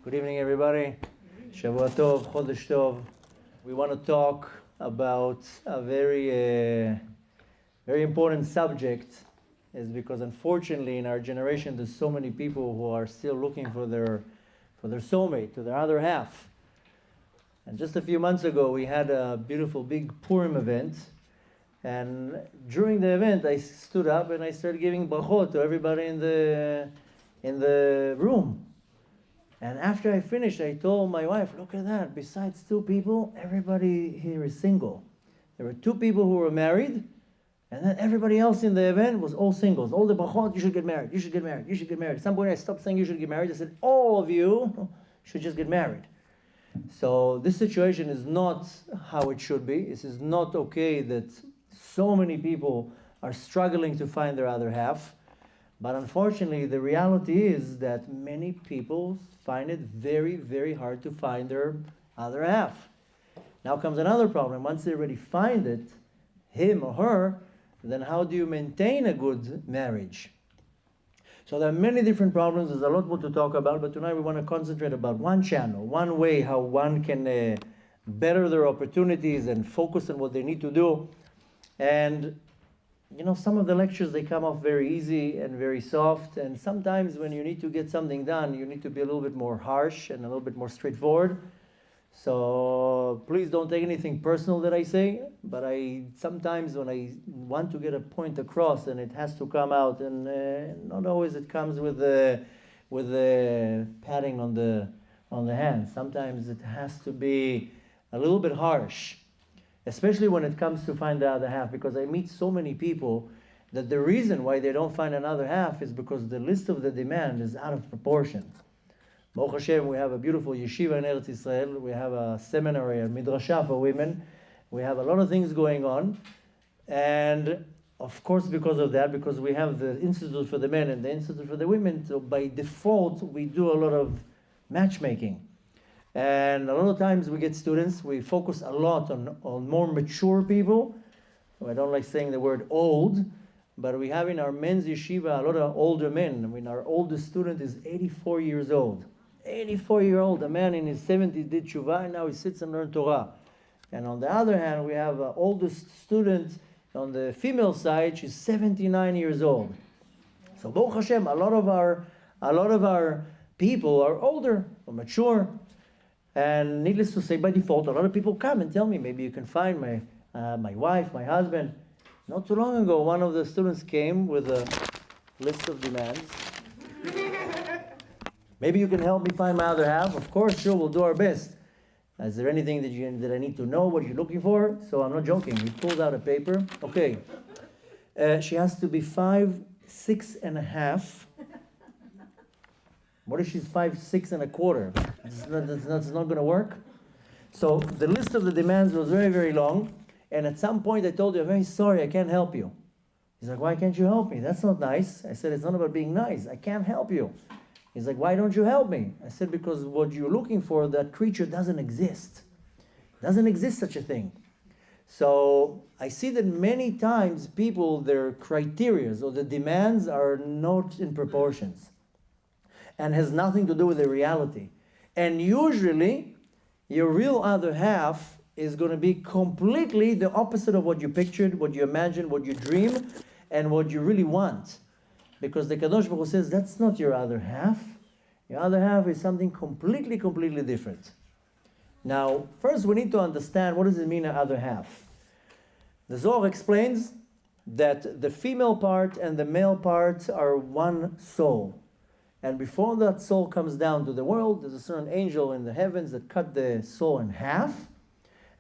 Good evening, everybody. Shavua Tov, Chodesh Tov. We want to talk about a very important subject, is because unfortunately in our generation there's so many people who are still looking for their soulmate, to their other half. And just a few months ago we had a beautiful big Purim event, and during the event I stood up and I started giving brachot to everybody in the room. And after I finished, I told my wife, look at that, besides two people, everybody here is single. There were two people who were married, and then everybody else in the event was all singles. All the brachot, you should get married, you should get married, you should get married. At some point I stopped saying you should get married. I said, all of you should just get married. So this situation is not how it should be. This is not okay that so many people are struggling to find their other half. But unfortunately, the reality is that many people find it very, very hard to find their other half. Now comes another problem. Once they already find it, him or her, then how do you maintain a good marriage? So there are many different problems. There's a lot more to talk about, but tonight we want to concentrate about one channel, one way how one can better their opportunities and focus on what they need to do. And you know, some of the lectures, they come off very easy and very soft, and sometimes when you need to get something done, you need to be a little bit more harsh and a little bit more straightforward. So please don't take anything personal that I say, but sometimes when I want to get a point across and it has to come out, and not always it comes with the patting on the hand. Sometimes it has to be a little bit harsh. Especially when it comes to find the other half, because I meet so many people that the reason why they don't find another half is because the list of the demand is out of proportion. Baruch Hashem, we have a beautiful yeshiva in Eretz Yisrael. We have a seminary, a midrasha for women. We have a lot of things going on. And of course, because of that, because we have the Institute for the Men and the Institute for the Women, so by default, we do a lot of matchmaking. And a lot of times we get students, we focus a lot on more mature people. I don't like saying the word old, but we have in our men's yeshiva a lot of older men. I mean, our oldest student is 84 years old. 84-year-old, a man in his 70s did tshuva, and now he sits and learns Torah. And on the other hand, we have an oldest student on the female side, she's 79 years old. So Baruch Hashem, a lot of our people are older or mature. And needless to say, by default, a lot of people come and tell me, maybe you can find my wife, my husband. Not too long ago, one of the students came with a list of demands. Maybe you can help me find my other half. Of course, sure, we'll do our best. Is there anything that I need to know, what you're looking for? So I'm not joking. He pulls out a paper. Okay. She has to be 5'6.5". What if she's 5'6 1/4"? That's not going to work. So the list of the demands was very, very long. And at some point I told him, I'm very sorry, I can't help you. He's like, why can't you help me? That's not nice. I said, it's not about being nice. I can't help you. He's like, why don't you help me? I said, because what you're looking for, that creature doesn't exist. Doesn't exist such a thing. So I see that many times people, their criteria or the demands are not in proportions, and has nothing to do with the reality. And usually, your real other half is going to be completely the opposite of what you pictured, what you imagined, what you dream, and what you really want. Because the Kadosh Baruch Hu says, that's not your other half. Your other half is something completely, completely different. Now, first we need to understand, what does it mean, an other half? The Zohar explains that the female part and the male part are one soul. And before that soul comes down to the world, there's a certain angel in the heavens that cut the soul in half.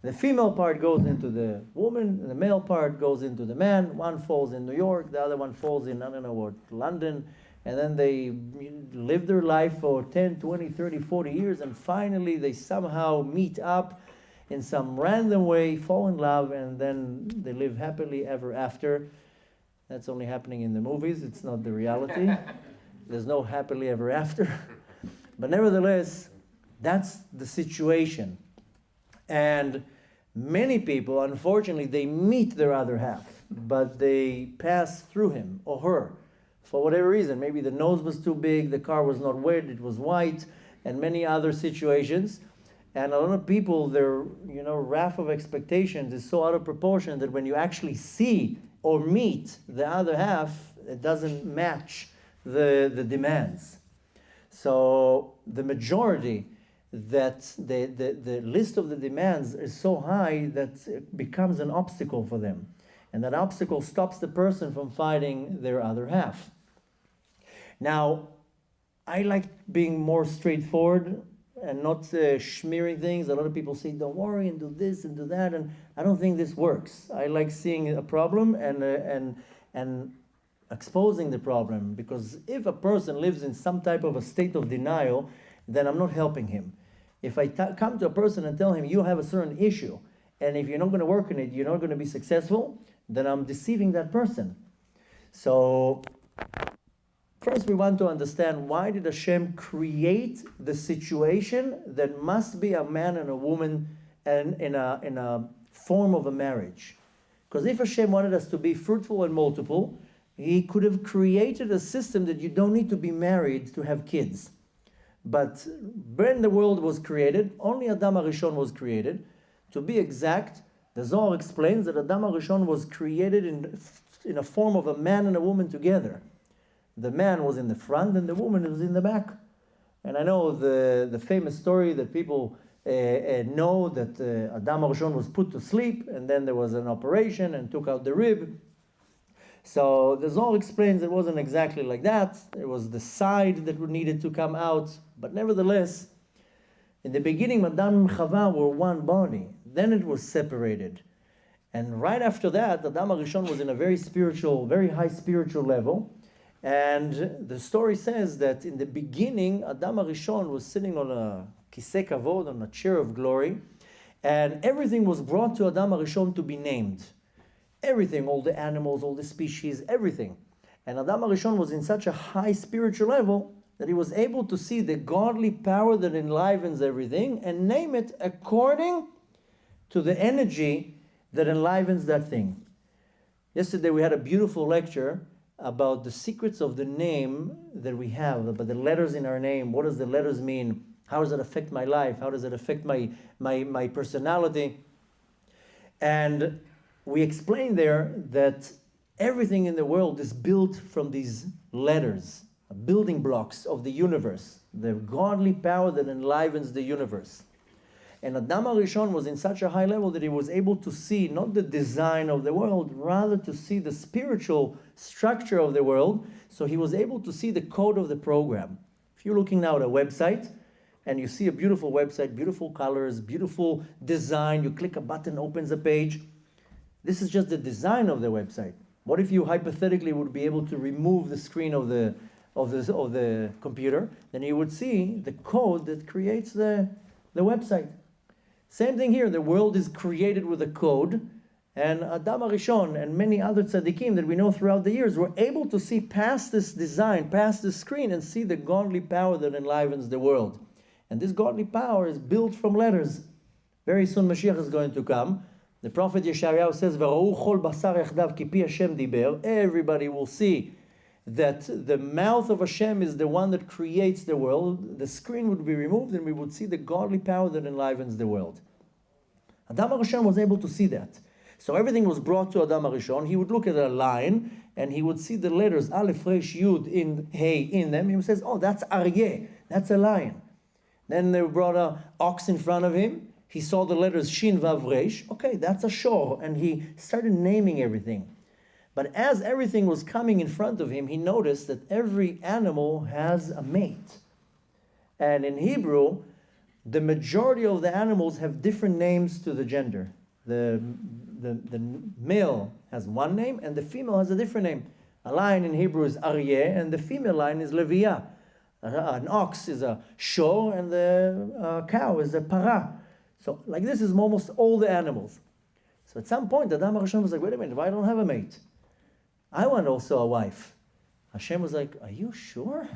The female part goes into the woman, and the male part goes into the man. One falls in New York, the other one falls in, I don't know what, London. And then they live their life for 10, 20, 30, 40 years, and finally they somehow meet up in some random way, fall in love, and then they live happily ever after. That's only happening in the movies, it's not the reality. There's no happily ever after. But nevertheless, that's the situation. And many people, unfortunately, they meet their other half, but they pass through him or her for whatever reason. Maybe the nose was too big, the car was not red, it was white, and many other situations. And a lot of people, their wrath of expectations is so out of proportion that when you actually see or meet the other half, it doesn't match the demands. So the majority, that the list of the demands is so high that it becomes an obstacle for them. And that obstacle stops the person from fighting their other half. Now, I like being more straightforward and not smearing things. A lot of people say, don't worry, and do this and do that, and I don't think this works. I like seeing a problem and exposing the problem, because if a person lives in some type of a state of denial, then I'm not helping him. If I come to a person and tell him, you have a certain issue, and if you're not going to work on it, you're not going to be successful, then I'm deceiving that person. So first, we want to understand, why did Hashem create the situation that must be a man and a woman and in a form of a marriage? Because if Hashem wanted us to be fruitful and multiple, He could have created a system that you don't need to be married to have kids. But when the world was created, only Adam HaRishon was created. To be exact, the Zohar explains that Adam HaRishon was created in a form of a man and a woman together. The man was in the front and the woman was in the back. And I know the famous story that people know, that Adam HaRishon was put to sleep, and then there was an operation and took out the rib. So the Zohar explains it wasn't exactly like that. It was the side that needed to come out. But nevertheless, in the beginning, Adam and Chava were one body. Then it was separated. And right after that, Adam HaRishon was in a very high spiritual level. And the story says that in the beginning, Adam HaRishon was sitting on a kisei kavod, on a chair of glory, and everything was brought to Adam HaRishon to be named. Everything, all the animals, all the species, everything. And Adam HaRishon was in such a high spiritual level that he was able to see the godly power that enlivens everything and name it according to the energy that enlivens that thing. Yesterday we had a beautiful lecture about the secrets of the name that we have, about the letters in our name. What does the letters mean? How does it affect my life? How does it affect my personality? And we explained there that everything in the world is built from these letters, building blocks of the universe, the godly power that enlivens the universe. And Adam HaRishon was in such a high level that he was able to see not the design of the world, rather to see the spiritual structure of the world. So he was able to see the code of the program. If you're looking now at a website and you see a beautiful website, beautiful colors, beautiful design, you click a button, opens a page. This is just the design of the website. What if you hypothetically would be able to remove the screen of the computer? Then you would see the code that creates the website. Same thing here. The world is created with a code, and Adam HaRishon and many other tzaddikim that we know throughout the years were able to see past this design, past this screen, and see the godly power that enlivens the world. And this godly power is built from letters. Very soon Mashiach is going to come. The prophet Yeshayahu says, "V'ra'u chol basar yachdav ki pi Hashem diber." Everybody will see that the mouth of Hashem is the one that creates the world. The screen would be removed and we would see the godly power that enlivens the world. Adam HaRishon was able to see that. So everything was brought to Adam HaRishon. He would look at a line and he would see the letters Aleph, Resh, Yud, in Hey in them. He says, oh, that's Aryeh, that's a lion. Then they brought an ox in front of him. He saw the letters Shin, Vav, Resh. Okay, that's a shor. And he started naming everything. But as everything was coming in front of him, he noticed that every animal has a mate. And in Hebrew, the majority of the animals have different names to the gender. The male has one name and the female has a different name. A lion in Hebrew is Aryeh and the female lion is Leviah. An ox is a shor and the cow is a para. So like this is almost all the animals. So at some point, Adam HaRishon was like, wait a minute, why don't I have a mate? I want also a wife. Hashem was like, are you sure?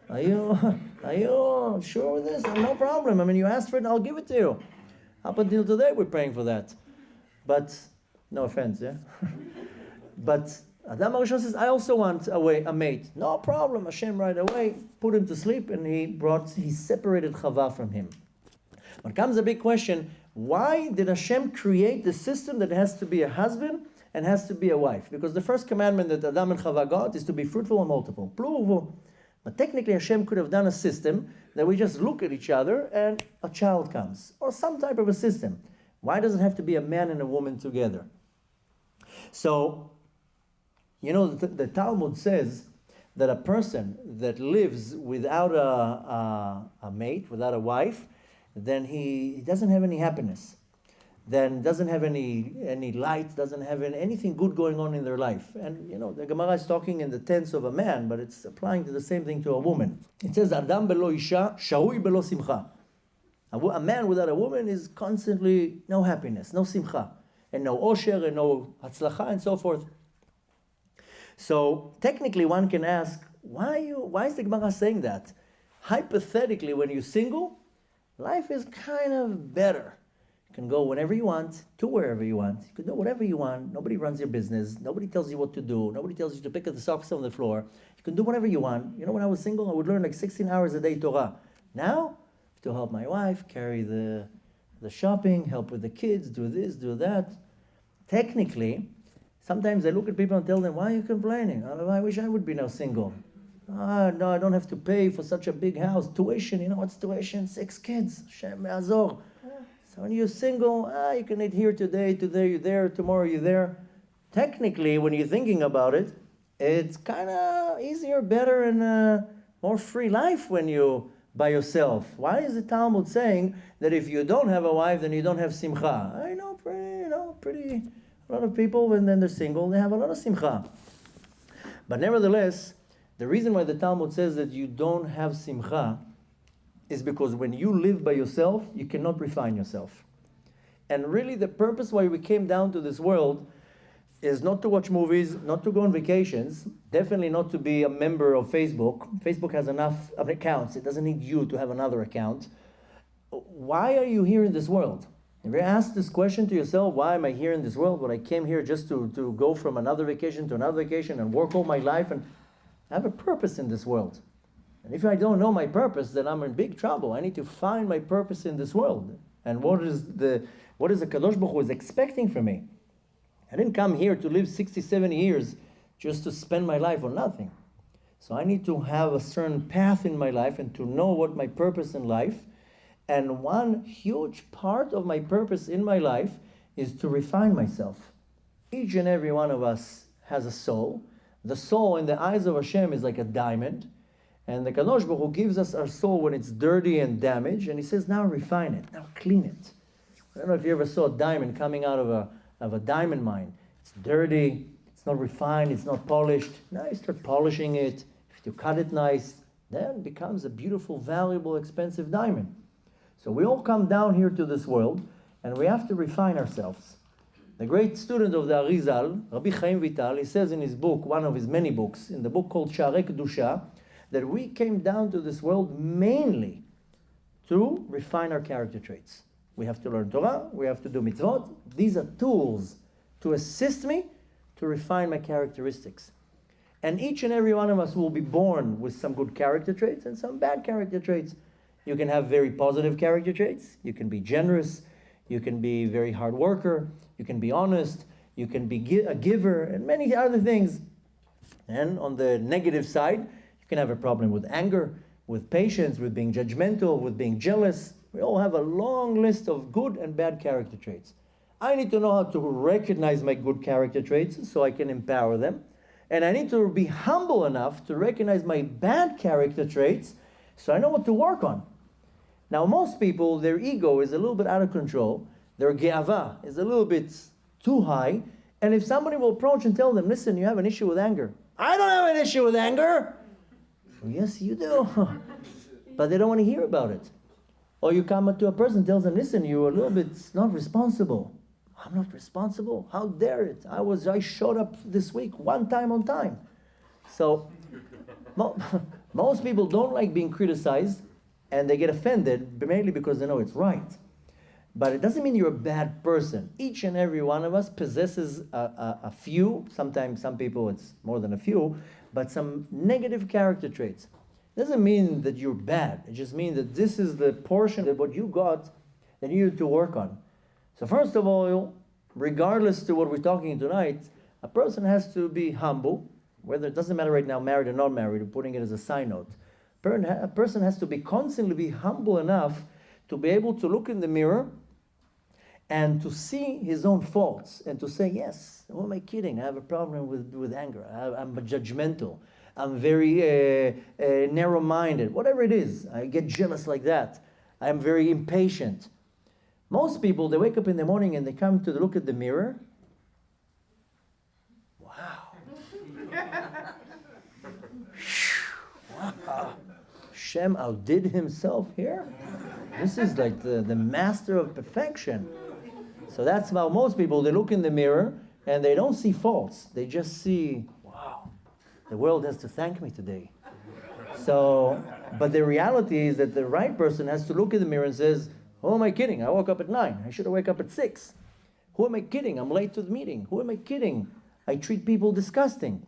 Are you sure with this? No problem. I mean, you asked for it, I'll give it to you. Up until today, we're praying for that. But, no offense, yeah? But Adam HaRishon says, I also want a mate. No problem. Hashem right away put him to sleep, and he separated Chava from him. But comes a big question, why did Hashem create the system that has to be a husband and has to be a wife? Because the first commandment that Adam and Chava got is to be fruitful and multiple. Plural. But technically Hashem could have done a system that we just look at each other and a child comes. Or some type of a system. Why does it have to be a man and a woman together? So, the Talmud says that a person that lives without a mate, without a wife, then he doesn't have any happiness. Then doesn't have any light, doesn't have anything good going on in their life. And the Gemara is talking in the tense of a man, but it's applying to the same thing to a woman. It says, Adam belo isha, sharui belo simcha. A man without a woman is constantly no happiness, no simcha, and no osher, and no hatzlacha, and so forth. So technically one can ask, why is the Gemara saying that? Hypothetically, when you're single, life is kind of better. You can go whenever you want, to wherever you want. You can do whatever you want. Nobody runs your business. Nobody tells you what to do. Nobody tells you to pick up the socks on the floor. You can do whatever you want. When I was single, I would learn like 16 hours a day Torah. Now, to help my wife, carry the shopping, help with the kids, do this, do that. Technically, sometimes I look at people and tell them, why are you complaining? I wish I would be now single. No, I don't have to pay for such a big house. Tuition, what's tuition? 6 kids. Shem Azor. So when you're single, you can eat here today you're there, tomorrow you're there. Technically, when you're thinking about it, it's kind of easier, better, and more free life when you by yourself. Why is the Talmud saying that if you don't have a wife, then you don't have simcha? I know, pretty a lot of people, when then they're single, they have a lot of simcha. But nevertheless, the reason why the Talmud says that you don't have simcha is because when you live by yourself, you cannot refine yourself. And really the purpose why we came down to this world is not to watch movies, not to go on vacations, definitely not to be a member of Facebook. Facebook has enough accounts. It doesn't need you to have another account. Why are you here in this world? Have you asked this question to yourself, why am I here in this world? When I came here just to go from another vacation to another vacation and work all my life, and I have a purpose in this world. And if I don't know my purpose, then I'm in big trouble. I need to find my purpose in this world. And what is the Kadosh Baruch Hu is expecting from me? I didn't come here to live 60, 70 years just to spend my life on nothing. So I need to have a certain path in my life and to know what my purpose in life. And one huge part of my purpose in my life is to refine myself. Each and every one of us has a soul. The soul in the eyes of Hashem is like a diamond. And the Kadosh Baruch Hu gives us our soul when it's dirty and damaged. And he says, now refine it, now clean it. I don't know if you ever saw a diamond coming out of a diamond mine. It's dirty, it's not refined, it's not polished. Now you start polishing it. If you cut it nice, then it becomes a beautiful, valuable, expensive diamond. So we all come down here to this world, and we have to refine ourselves. The great student of the Arizal, Rabbi Chaim Vital, he says in his book, one of his many books, in the book called Sharei Kedusha, that we came down to this world mainly to refine our character traits. We have to learn Torah, we have to do mitzvot. These are tools to assist me to refine my characteristics. And each and every one of us will be born with some good character traits and some bad character traits. You can have very positive character traits. You can be generous. You can be a very hard worker. You can be honest. You can be a giver and many other things. And on the negative side, you can have a problem with anger, with patience, with being judgmental, with being jealous. We all have a long list of good and bad character traits. I need to know how to recognize my good character traits so I can empower them. And I need to be humble enough to recognize my bad character traits so I know what to work on. Now, most people, their ego is a little bit out of control. Their ge'ava is a little bit too high. And if somebody will approach and tell them, listen, you have an issue with anger. I don't have an issue with anger. Well, yes, you do. But they don't want to hear about it. Or you come up to a person and tells them, listen, you're a little bit not responsible. I'm not responsible? How dare it? I showed up this week one time on time. So most people don't like being criticized, and they get offended mainly because they know it's right. But it doesn't mean you're a bad person. Each and every one of us possesses a few, sometimes some people it's more than a few, but some negative character traits. It doesn't mean that you're bad. It just means that this is the portion of what you got that you need to work on. So first of all, regardless to what we're talking tonight, a person has to be humble, whether it doesn't matter right now, married or not married, we're putting it as a side note. A person has to be constantly be humble enough to be able to look in the mirror and to see his own faults and to say, yes, who am I kidding? I have a problem with anger. I'm judgmental. I'm very narrow-minded. Whatever it is, I get jealous like that. I'm very impatient. Most people, they wake up in the morning and they come to look at the mirror. Wow. Wow. Hashem outdid himself here. This is like the master of perfection. So that's how most people, they look in the mirror and they don't see faults. They just see, wow, the world has to thank me today. So, but the reality is that the right person has to look in the mirror and says, who am I kidding? I woke up at 9. I should have woke up at 6. Who am I kidding? I'm late to the meeting. Who am I kidding? I treat people disgusting.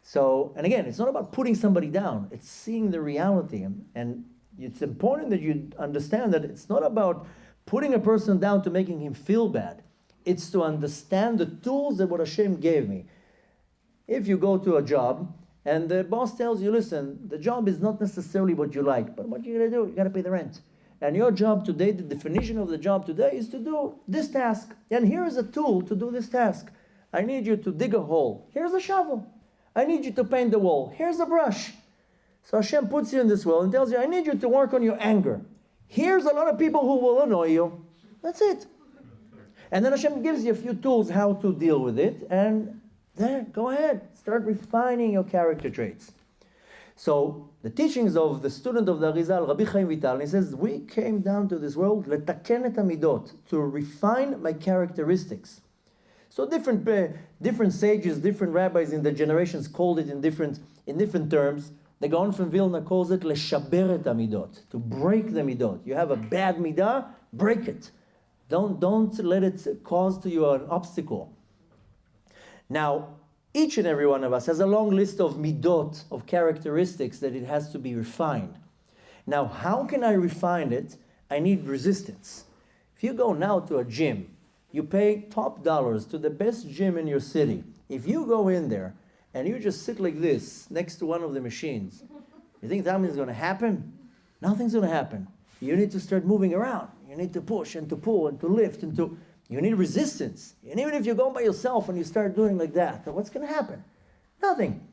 So, and again, it's not about putting somebody down. It's seeing the reality. And it's important that you understand that it's not about putting a person down to making him feel bad. It's to understand the tools that what Hashem gave me. If you go to a job and the boss tells you, listen, the job is not necessarily what you like, but what you're going to do, you got to pay the rent. And your job today, the definition of the job today is to do this task. And here is a tool to do this task. I need you to dig a hole. Here's a shovel. I need you to paint the wall. Here's a brush. So Hashem puts you in this world and tells you, I need you to work on your anger. Here's a lot of people who will annoy you. That's it. And then Hashem gives you a few tools how to deal with it. And there, go ahead. Start refining your character traits. So the teachings of the student of the Arizal, Rabbi Chaim Vital, he says, we came down to this world, letaken et hamidot, to refine my characteristics. So different sages, different rabbis in the generations called it in different terms. The Gaon from Vilna calls it leshaber et hamidot, to break the midot. You have a bad midah, break it. Don't let it cause to you an obstacle. Now, each and every one of us has a long list of midot, of characteristics that it has to be refined. Now, how can I refine it? I need resistance. If you go now to a gym, you pay top dollars to the best gym in your city. If you go in there and you just sit like this next to one of the machines, you think something's going to happen? Nothing's going to happen. You need to start moving around. You need to push and to pull and to lift and to... You need resistance. And even if you go by yourself and you start doing like that, then what's going to happen? Nothing.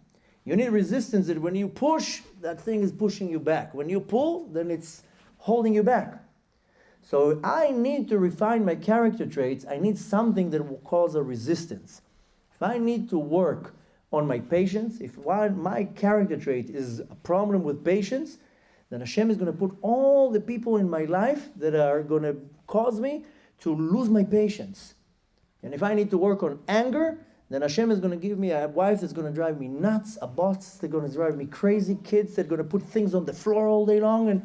You need resistance that when you push, that thing is pushing you back. When you pull, then it's holding you back. So I need to refine my character traits. I need something that will cause a resistance. If I need to work on my patience, if my character trait is a problem with patience, then Hashem is going to put all the people in my life that are going to cause me to lose my patience. And if I need to work on anger, then Hashem is going to give me a wife that's going to drive me nuts, a boss that's going to drive me crazy, kids that are going to put things on the floor all day long.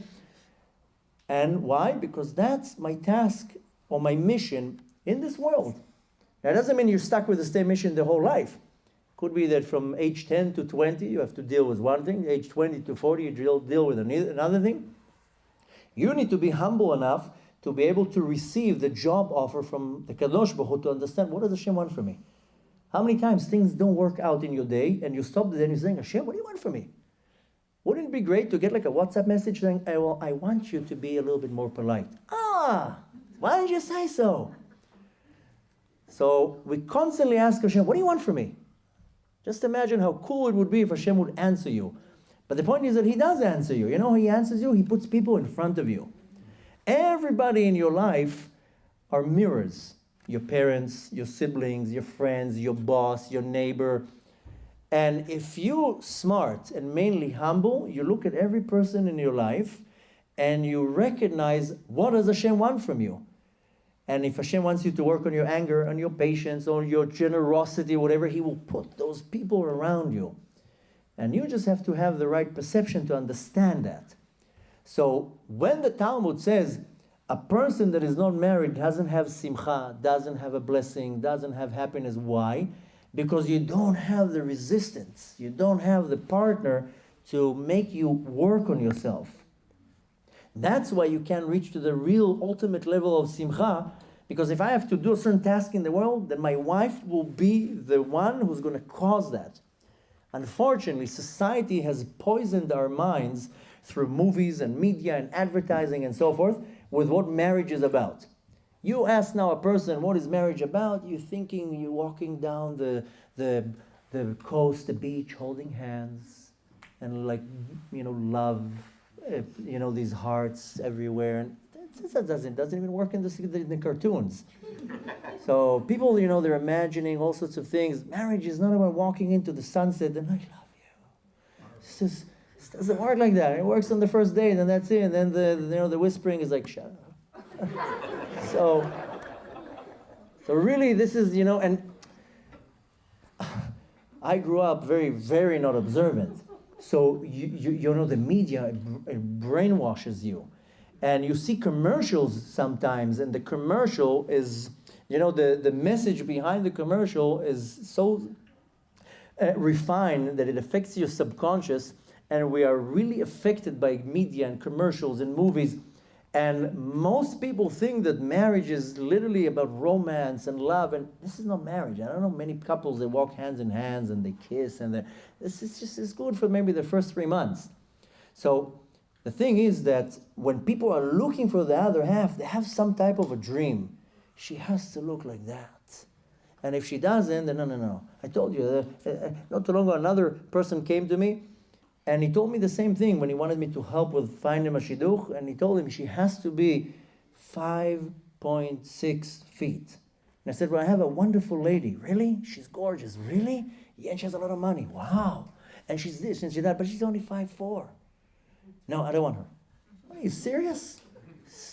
And why? Because that's my task or my mission in this world. That doesn't mean you're stuck with the same mission the whole life. Could be that from age 10 to 20, you have to deal with one thing. Age 20 to 40, you deal with another thing. You need to be humble enough to be able to receive the job offer from the Kadosh Baruch Hu to understand, what does Hashem want from me? How many times things don't work out in your day and you stop there and you're saying, Hashem, what do you want from me? Wouldn't it be great to get like a WhatsApp message saying, I want you to be a little bit more polite. Why didn't you say so? So we constantly ask Hashem, what do you want from me? Just imagine how cool it would be if Hashem would answer you. But the point is that He does answer you. You know how He answers you? He puts people in front of you. Everybody in your life are mirrors. Your parents, your siblings, your friends, your boss, your neighbor. And if you're smart and mainly humble, you look at every person in your life and you recognize, what does Hashem want from you? And if Hashem wants you to work on your anger, on your patience, on your generosity, whatever, He will put those people around you. And you just have to have the right perception to understand that. So when the Talmud says, A person that is not married doesn't have simcha, doesn't have a blessing, doesn't have happiness. Why? Because you don't have the resistance. You don't have the partner to make you work on yourself. That's why you can reach to the real ultimate level of simcha, because if I have to do a certain task in the world, then my wife will be the one who's going to cause that. Unfortunately, society has poisoned our minds through movies and media and advertising and so forth with what marriage is about. You ask now a person, what is marriage about? You're thinking you're walking down the coast, the beach, holding hands, and love, these hearts everywhere. And that doesn't even work in the cartoons. So people, they're imagining all sorts of things. Marriage is not about walking into the sunset and I love you. It doesn't work like that. It works on the first date and that's it. And then the whispering is like, shut up. So really this is, and I grew up very, very not observant. So the media, it brainwashes you. And you see commercials sometimes, and the commercial is, the message behind the commercial is so refined that it affects your subconscious, and we are really affected by media and commercials and movies. And most people think that marriage is literally about romance and love, and this is not marriage. I don't know many couples that walk hands in hands and they kiss, and this is just as good for maybe the first 3 months. So the thing is that when people are looking for the other half, they have some type of a dream. She has to look like that. And if she doesn't, then no. I told you, not too long ago, another person came to me, and he told me the same thing when he wanted me to help with finding a shidduch, and he told him she has to be 5.6 feet. And I said, well, I have a wonderful lady. Really? She's gorgeous. Really? Yeah, and she has a lot of money. Wow. And she's this and she's that, but she's only 5'4". No, I don't want her. What, are you serious?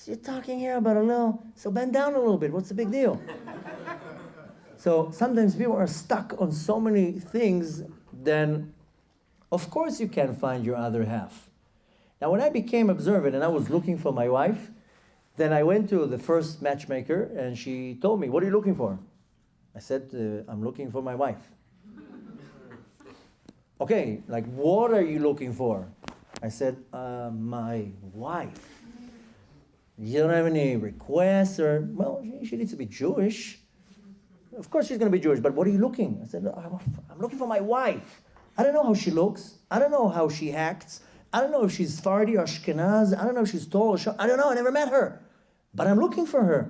You're talking here about a little, so bend down a little bit. What's the big deal? So sometimes people are stuck on so many things, then of course you can find your other half. Now when I became observant and I was looking for my wife, then I went to the first matchmaker and she told me, what are you looking for? I said, I'm looking for my wife. Okay, like what are you looking for? I said, my wife. You don't have any requests or, well, she needs to be Jewish. Of course she's going to be Jewish, but what are you looking? I said, I'm looking for my wife. I don't know how she looks. I don't know how she acts. I don't know if she's Sephardi or Ashkenaz. I don't know if she's tall or short. I don't know. I never met her. But I'm looking for her.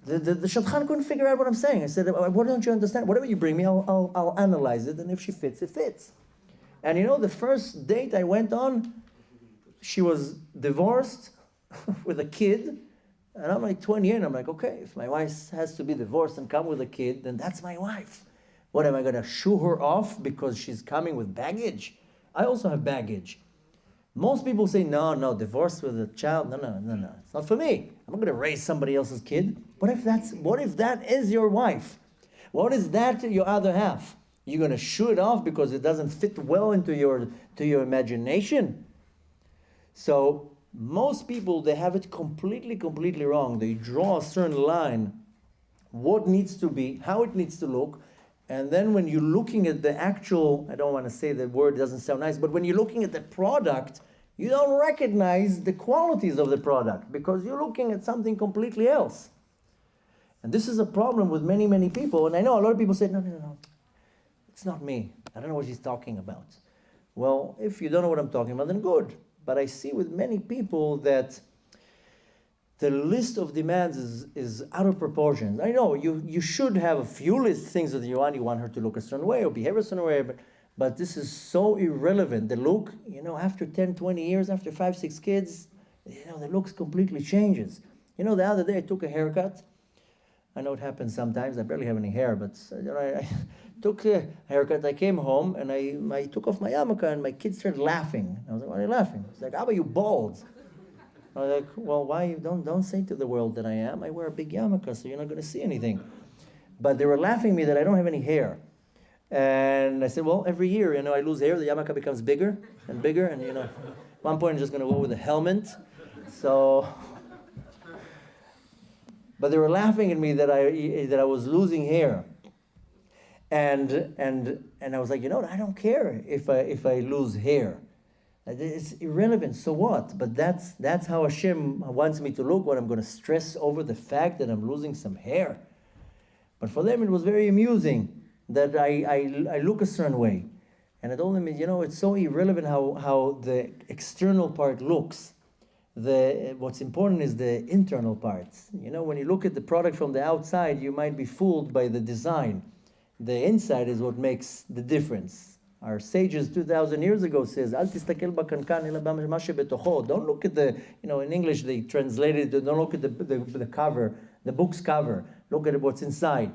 The Shadchan couldn't figure out what I'm saying. I said, what don't you understand? Whatever you bring me, I'll analyze it, and if she fits, it fits. And the first date I went on, she was divorced with a kid. And I'm like 28, and I'm like, okay, if my wife has to be divorced and come with a kid, then that's my wife. What, am I going to shoo her off because she's coming with baggage? I also have baggage. Most people say, no, divorce with a child, no, it's not for me. I'm not going to raise somebody else's kid. What if that is your wife? What is that your other half? You're going to shoo it off because it doesn't fit well into your imagination? So most people, they have it completely wrong. They draw a certain line, what needs to be, how it needs to look, and then when you're looking at the actual, I don't want to say the word, doesn't sound nice, but when you're looking at the product, you don't recognize the qualities of the product because you're looking at something completely else. And this is a problem with many people, and I know a lot of people say, no, it's not me. I don't know what he's talking about. Well, if you don't know what I'm talking about, then good. But I see with many people that the list of demands is out of proportion. I know you should have a few list things that you want her to look a certain way or behave a certain way, but this is so irrelevant. The look, after 10, 20 years, after 5, 6 kids, the looks completely changes. The other day I took a haircut. I know it happens sometimes. I barely have any hair, but I took a haircut. I came home and I took off my yarmulke and my kids started laughing. I was like, why are you laughing? It's like, how about you bald? I was like, well, why you don't say to the world that I am. I wear a big yarmulke, so you're not going to see anything. But they were laughing at me that I don't have any hair. And I said, well, every year, I lose hair. The yarmulke becomes bigger and bigger. And, at one point, I'm just going to go with a helmet. So, but they were laughing at me that I was losing hair. And I was like, you know what, I don't care if I lose hair. It's irrelevant, so what? But that's how Hashem wants me to look, when I'm going to stress over the fact that I'm losing some hair. But for them it was very amusing that I look a certain way. And I told them, you know, it's so irrelevant how the external part looks. What's important is the internal parts. You know, when you look at the product from the outside, you might be fooled by the design. The inside is what makes the difference. Our sages 2,000 years ago says, Al tistakel bakankan ela b'ma shebetocho. Don't look at the, you know, in English they translated it, don't look at the cover, the book's cover. Look at what's inside.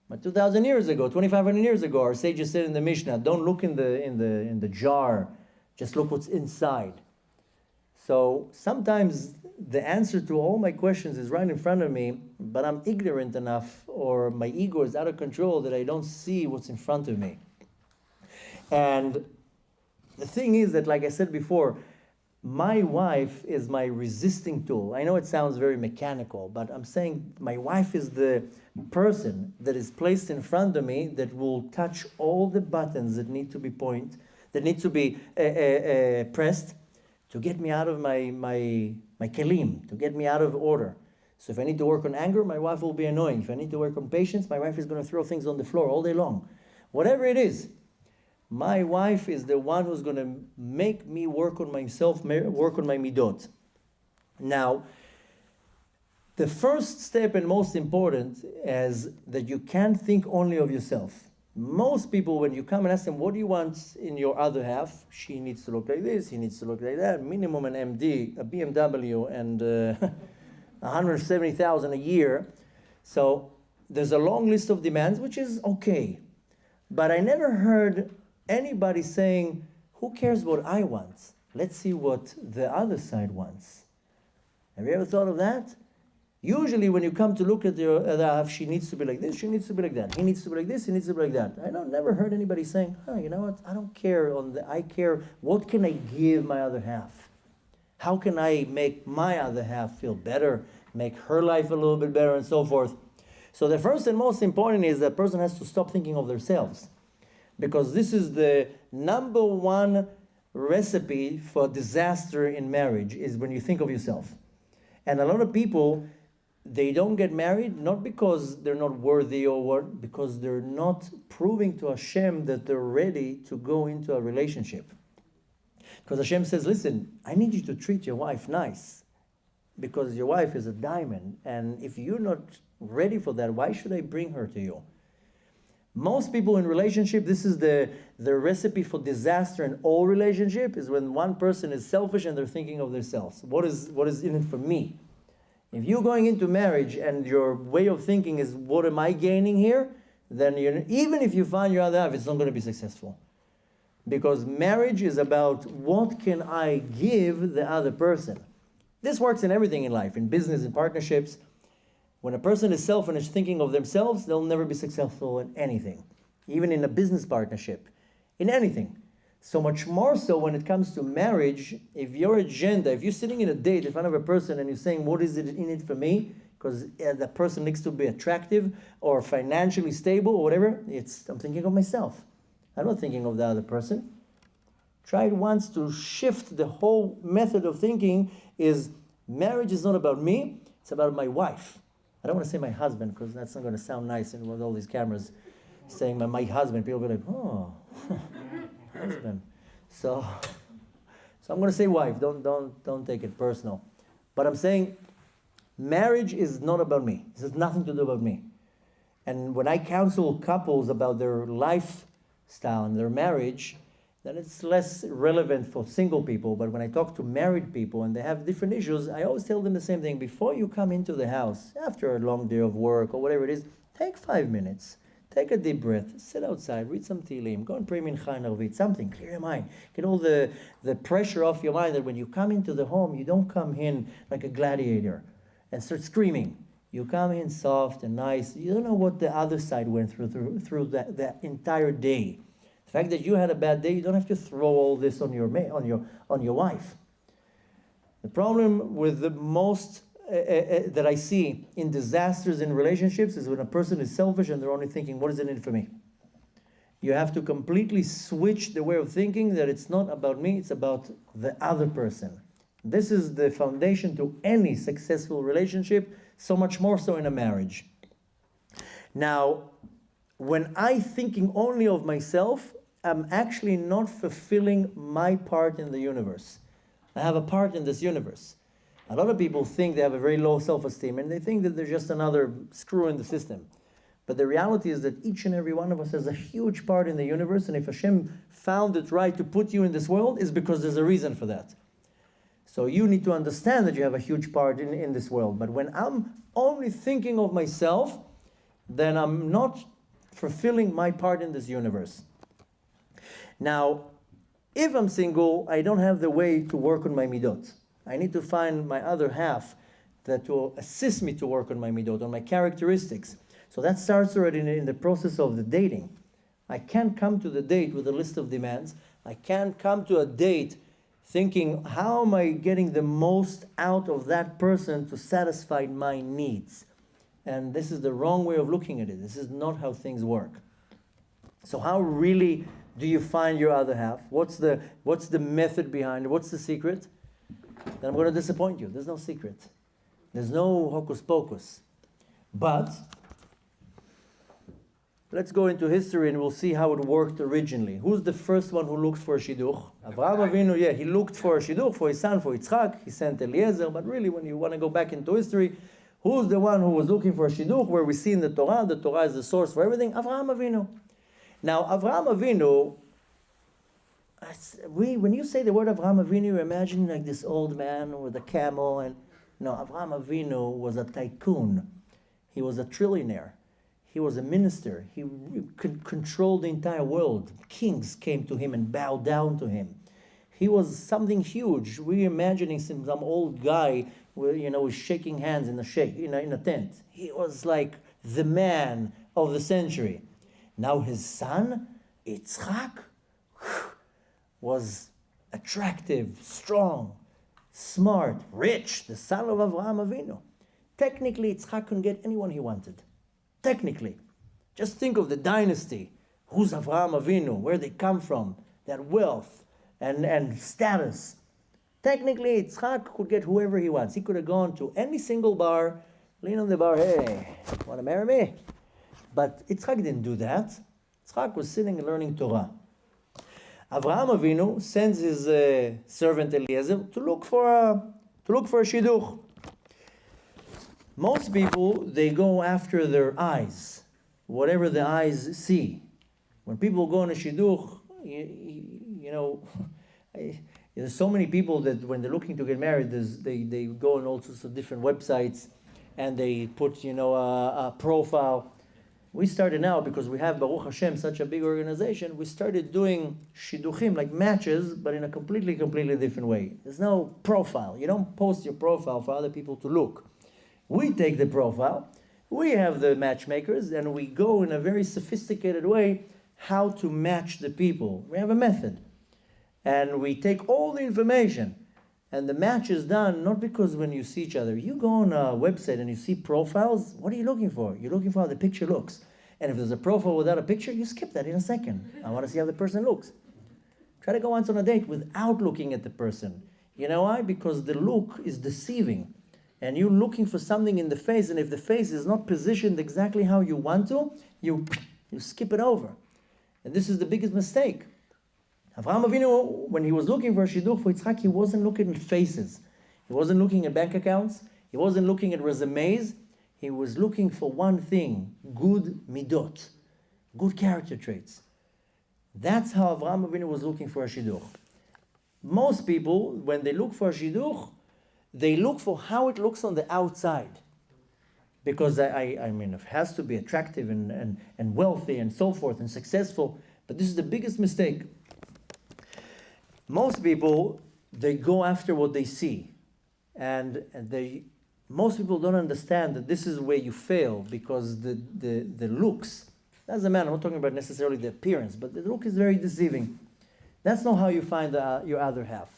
But 2,000 years ago, 2,500 years ago, our sages said in the Mishnah, don't look in the jar, just look what's inside. So sometimes the answer to all my questions is right in front of me, but I'm ignorant enough, or my ego is out of control, that I don't see what's in front of me. And the thing is that, like I said before, my wife is my resisting tool. I know it sounds very mechanical, but I'm saying my wife is the person that is placed in front of me that will touch all the buttons that need to be pressed to get me out of my kelim, to get me out of order. So if I need to work on anger, my wife will be annoying. If I need to work on patience, my wife is going to throw things on the floor all day long. Whatever it is, my wife is the one who's going to make me work on myself, work on my midot. Now, the first step and most important is that you can't think only of yourself. Most people, when you come and ask them, what do you want in your other half? She needs to look like this, he needs to look like that, minimum an MD, a BMW, and 170,000 a year. So there's a long list of demands, which is okay. But I never heard anybody saying, who cares what I want? Let's see what the other side wants. Have you ever thought of that? Usually when you come to look at your other half, she needs to be like this, she needs to be like that. He needs to be like this, he needs to be like that. Never heard anybody saying, you know what, I don't care. I care, what can I give my other half? How can I make my other half feel better, make her life a little bit better, and so forth. So the first and most important is that person has to stop thinking of themselves. Because this is the number one recipe for disaster in marriage, is when you think of yourself. And a lot of people, they don't get married, not because they're not worthy or what, because they're not proving to Hashem that they're ready to go into a relationship. Because Hashem says, listen, I need you to treat your wife nice, because your wife is a diamond, and if you're not ready for that, why should I bring her to you? Most people in relationship, this is the recipe for disaster in all relationship, is when one person is selfish and they're thinking of themselves. What is in it for me? If you're going into marriage and your way of thinking is, what am I gaining here? Then even if you find your other half, it's not going to be successful. Because marriage is about, what can I give the other person? This works in everything in life, in business, in partnerships. When a person is selfish thinking of themselves, they'll never be successful in anything. Even in a business partnership, in anything. So much more so when it comes to marriage, if your agenda, if you're sitting in a date in front of a person and you're saying, what is it in it for me? Because that person needs to be attractive or financially stable or whatever, I'm thinking of myself. I'm not thinking of the other person. Try once to shift the whole method of thinking is, marriage is not about me, it's about my wife. I don't want to say my husband, because that's not going to sound nice, and with all these cameras saying my husband, people will be like, oh, husband. So I'm going to say wife. Don't take it personal. But I'm saying marriage is not about me. This has nothing to do about me. And when I counsel couples about their lifestyle and their marriage, then it's less relevant for single people. But when I talk to married people and they have different issues, I always tell them the same thing. Before you come into the house, after a long day of work or whatever it is, take 5 minutes. Take a deep breath, sit outside, read some Tehillim, go and pray Mincha and Arvit, something, clear your mind. Get all the pressure off your mind that when you come into the home, you don't come in like a gladiator and start screaming. You come in soft and nice. You don't know what the other side went through that entire day. The fact that you had a bad day, you don't have to throw all this on your wife. The problem with the most that I see in disasters in relationships is when a person is selfish and they're only thinking, what is in it for me? You have to completely switch the way of thinking that it's not about me, it's about the other person. This is the foundation to any successful relationship, so much more so in a marriage. Now, when I'm thinking only of myself, I'm actually not fulfilling my part in the universe. I have a part in this universe. A lot of people think they have a very low self-esteem and they think that they're just another screw in the system. But the reality is that each and every one of us has a huge part in the universe, and if Hashem found it right to put you in this world, it's because there's a reason for that. So you need to understand that you have a huge part in this world. But when I'm only thinking of myself, then I'm not fulfilling my part in this universe. Now, if I'm single, I don't have the way to work on my midot. I need to find my other half that will assist me to work on my midot, on my characteristics. So that starts already in the process of the dating. I can't come to the date with a list of demands. I can't come to a date thinking, how am I getting the most out of that person to satisfy my needs? And this is the wrong way of looking at it. This is not how things work. So how really do you find your other half? What's the method behind it? What's the secret? Then I'm going to disappoint you. There's no secret. There's no hocus pocus. But let's go into history and we'll see how it worked originally. Who's the first one who looked for a shidduch? Avraham Avinu, he looked for a shidduch for his son, for Yitzchak. He sent Eliezer. But really, when you want to go back into history, who's the one who was looking for a shidduch? Where we see in the Torah is the source for everything. Avraham Avinu. Now, Avraham Avinu, when you say the word Avraham Avinu, you imagine like this old man with a camel. And no, Avraham Avinu was a tycoon. He was a trillionaire. He was a minister. He could control the entire world. Kings came to him and bowed down to him. He was something huge. We're imagining some old guy, with shaking hands in a tent. He was like the man of the century. Now his son, Yitzchak, was attractive, strong, smart, rich, the son of Avraham Avinu. Technically, Yitzchak couldn't get anyone he wanted. Technically. Just think of the dynasty. Who's Avraham Avinu? Where they come from? That wealth and status. Technically, Yitzchak could get whoever he wants. He could have gone to any single bar, lean on the bar, hey, want to marry me? But Yitzchak didn't do that. Yitzchak was sitting and learning Torah. Avraham Avinu sends his servant Eliezer to look for a shidduch. Most people, they go after their eyes, whatever the eyes see. When people go on a shidduch, there's so many people that when they're looking to get married, they go on all sorts of different websites and they put, a profile. We started now, because we have, Baruch Hashem, such a big organization, we started doing shidduchim, like matches, but in a completely different way. There's no profile. You don't post your profile for other people to look. We take the profile, we have the matchmakers, and we go in a very sophisticated way how to match the people. We have a method. And we take all the information, and the match is done not because when you see each other. You go on a website and you see profiles, what are you looking for? You're looking for how the picture looks. And if there's a profile without a picture, you skip that in a second. I want to see how the person looks. Try to go once on a date without looking at the person. You know why? Because the look is deceiving. And you're looking for something in the face, and if the face is not positioned exactly how you want to, you skip it over. And this is the biggest mistake. Avraham Avinu, when he was looking for a shidduch for Yitzchak, he wasn't looking at faces. He wasn't looking at bank accounts. He wasn't looking at resumes. He was looking for one thing, good midot, good character traits. That's how Avraham Avinu was looking for a shidduch. Most people, when they look for a shidduch, they look for how it looks on the outside. Because it has to be attractive and wealthy and so forth and successful. But this is the biggest mistake. Most people, they go after what they see. And most people don't understand that this is where you fail, because the looks, doesn't matter, I'm not talking about necessarily the appearance, but the look is very deceiving. That's not how you find your other half.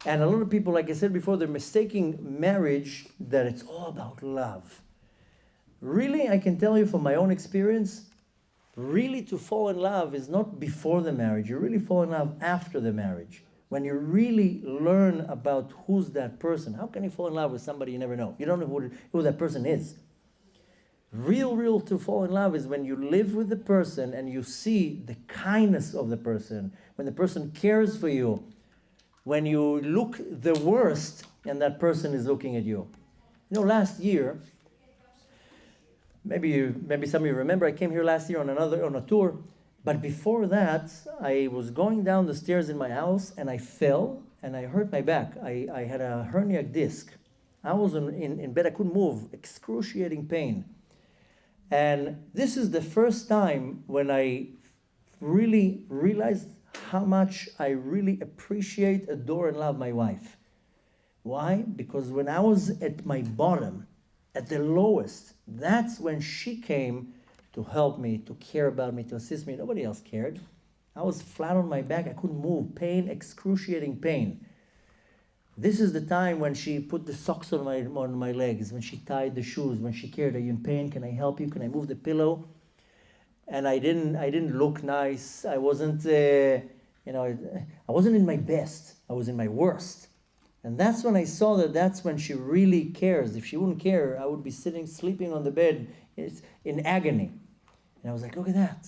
And a lot of people, like I said before, they're mistaking marriage that it's all about love. Really, I can tell you from my own experience, really to fall in love is not before the marriage. You really fall in love after the marriage. When you really learn about who's that person. How can you fall in love with somebody you never know? You don't know who that person is. Real to fall in love is when you live with the person and you see the kindness of the person, when the person cares for you, when you look the worst and that person is looking at you. You know, last year, maybe some of you remember, I came here last year on a tour, but before that, I was going down the stairs in my house and I fell and I hurt my back. I had a herniated disc. I was in bed, I couldn't move, excruciating pain. And this is the first time when I really realized how much I really appreciate, adore, and love my wife. Why? Because when I was at my bottom, at the lowest, that's when she came to help me, to care about me, to assist me. Nobody else cared. I was flat on my back. I couldn't move. Pain, excruciating pain. This is the time when she put the socks on my legs, when she tied the shoes, when she cared. Are you in pain? Can I help you? Can I move the pillow? And I didn't look nice. I wasn't, I wasn't in my best. I was in my worst. And that's when I saw that's when she really cares. If she wouldn't care, I would be sleeping on the bed in agony. And I was like, look at that.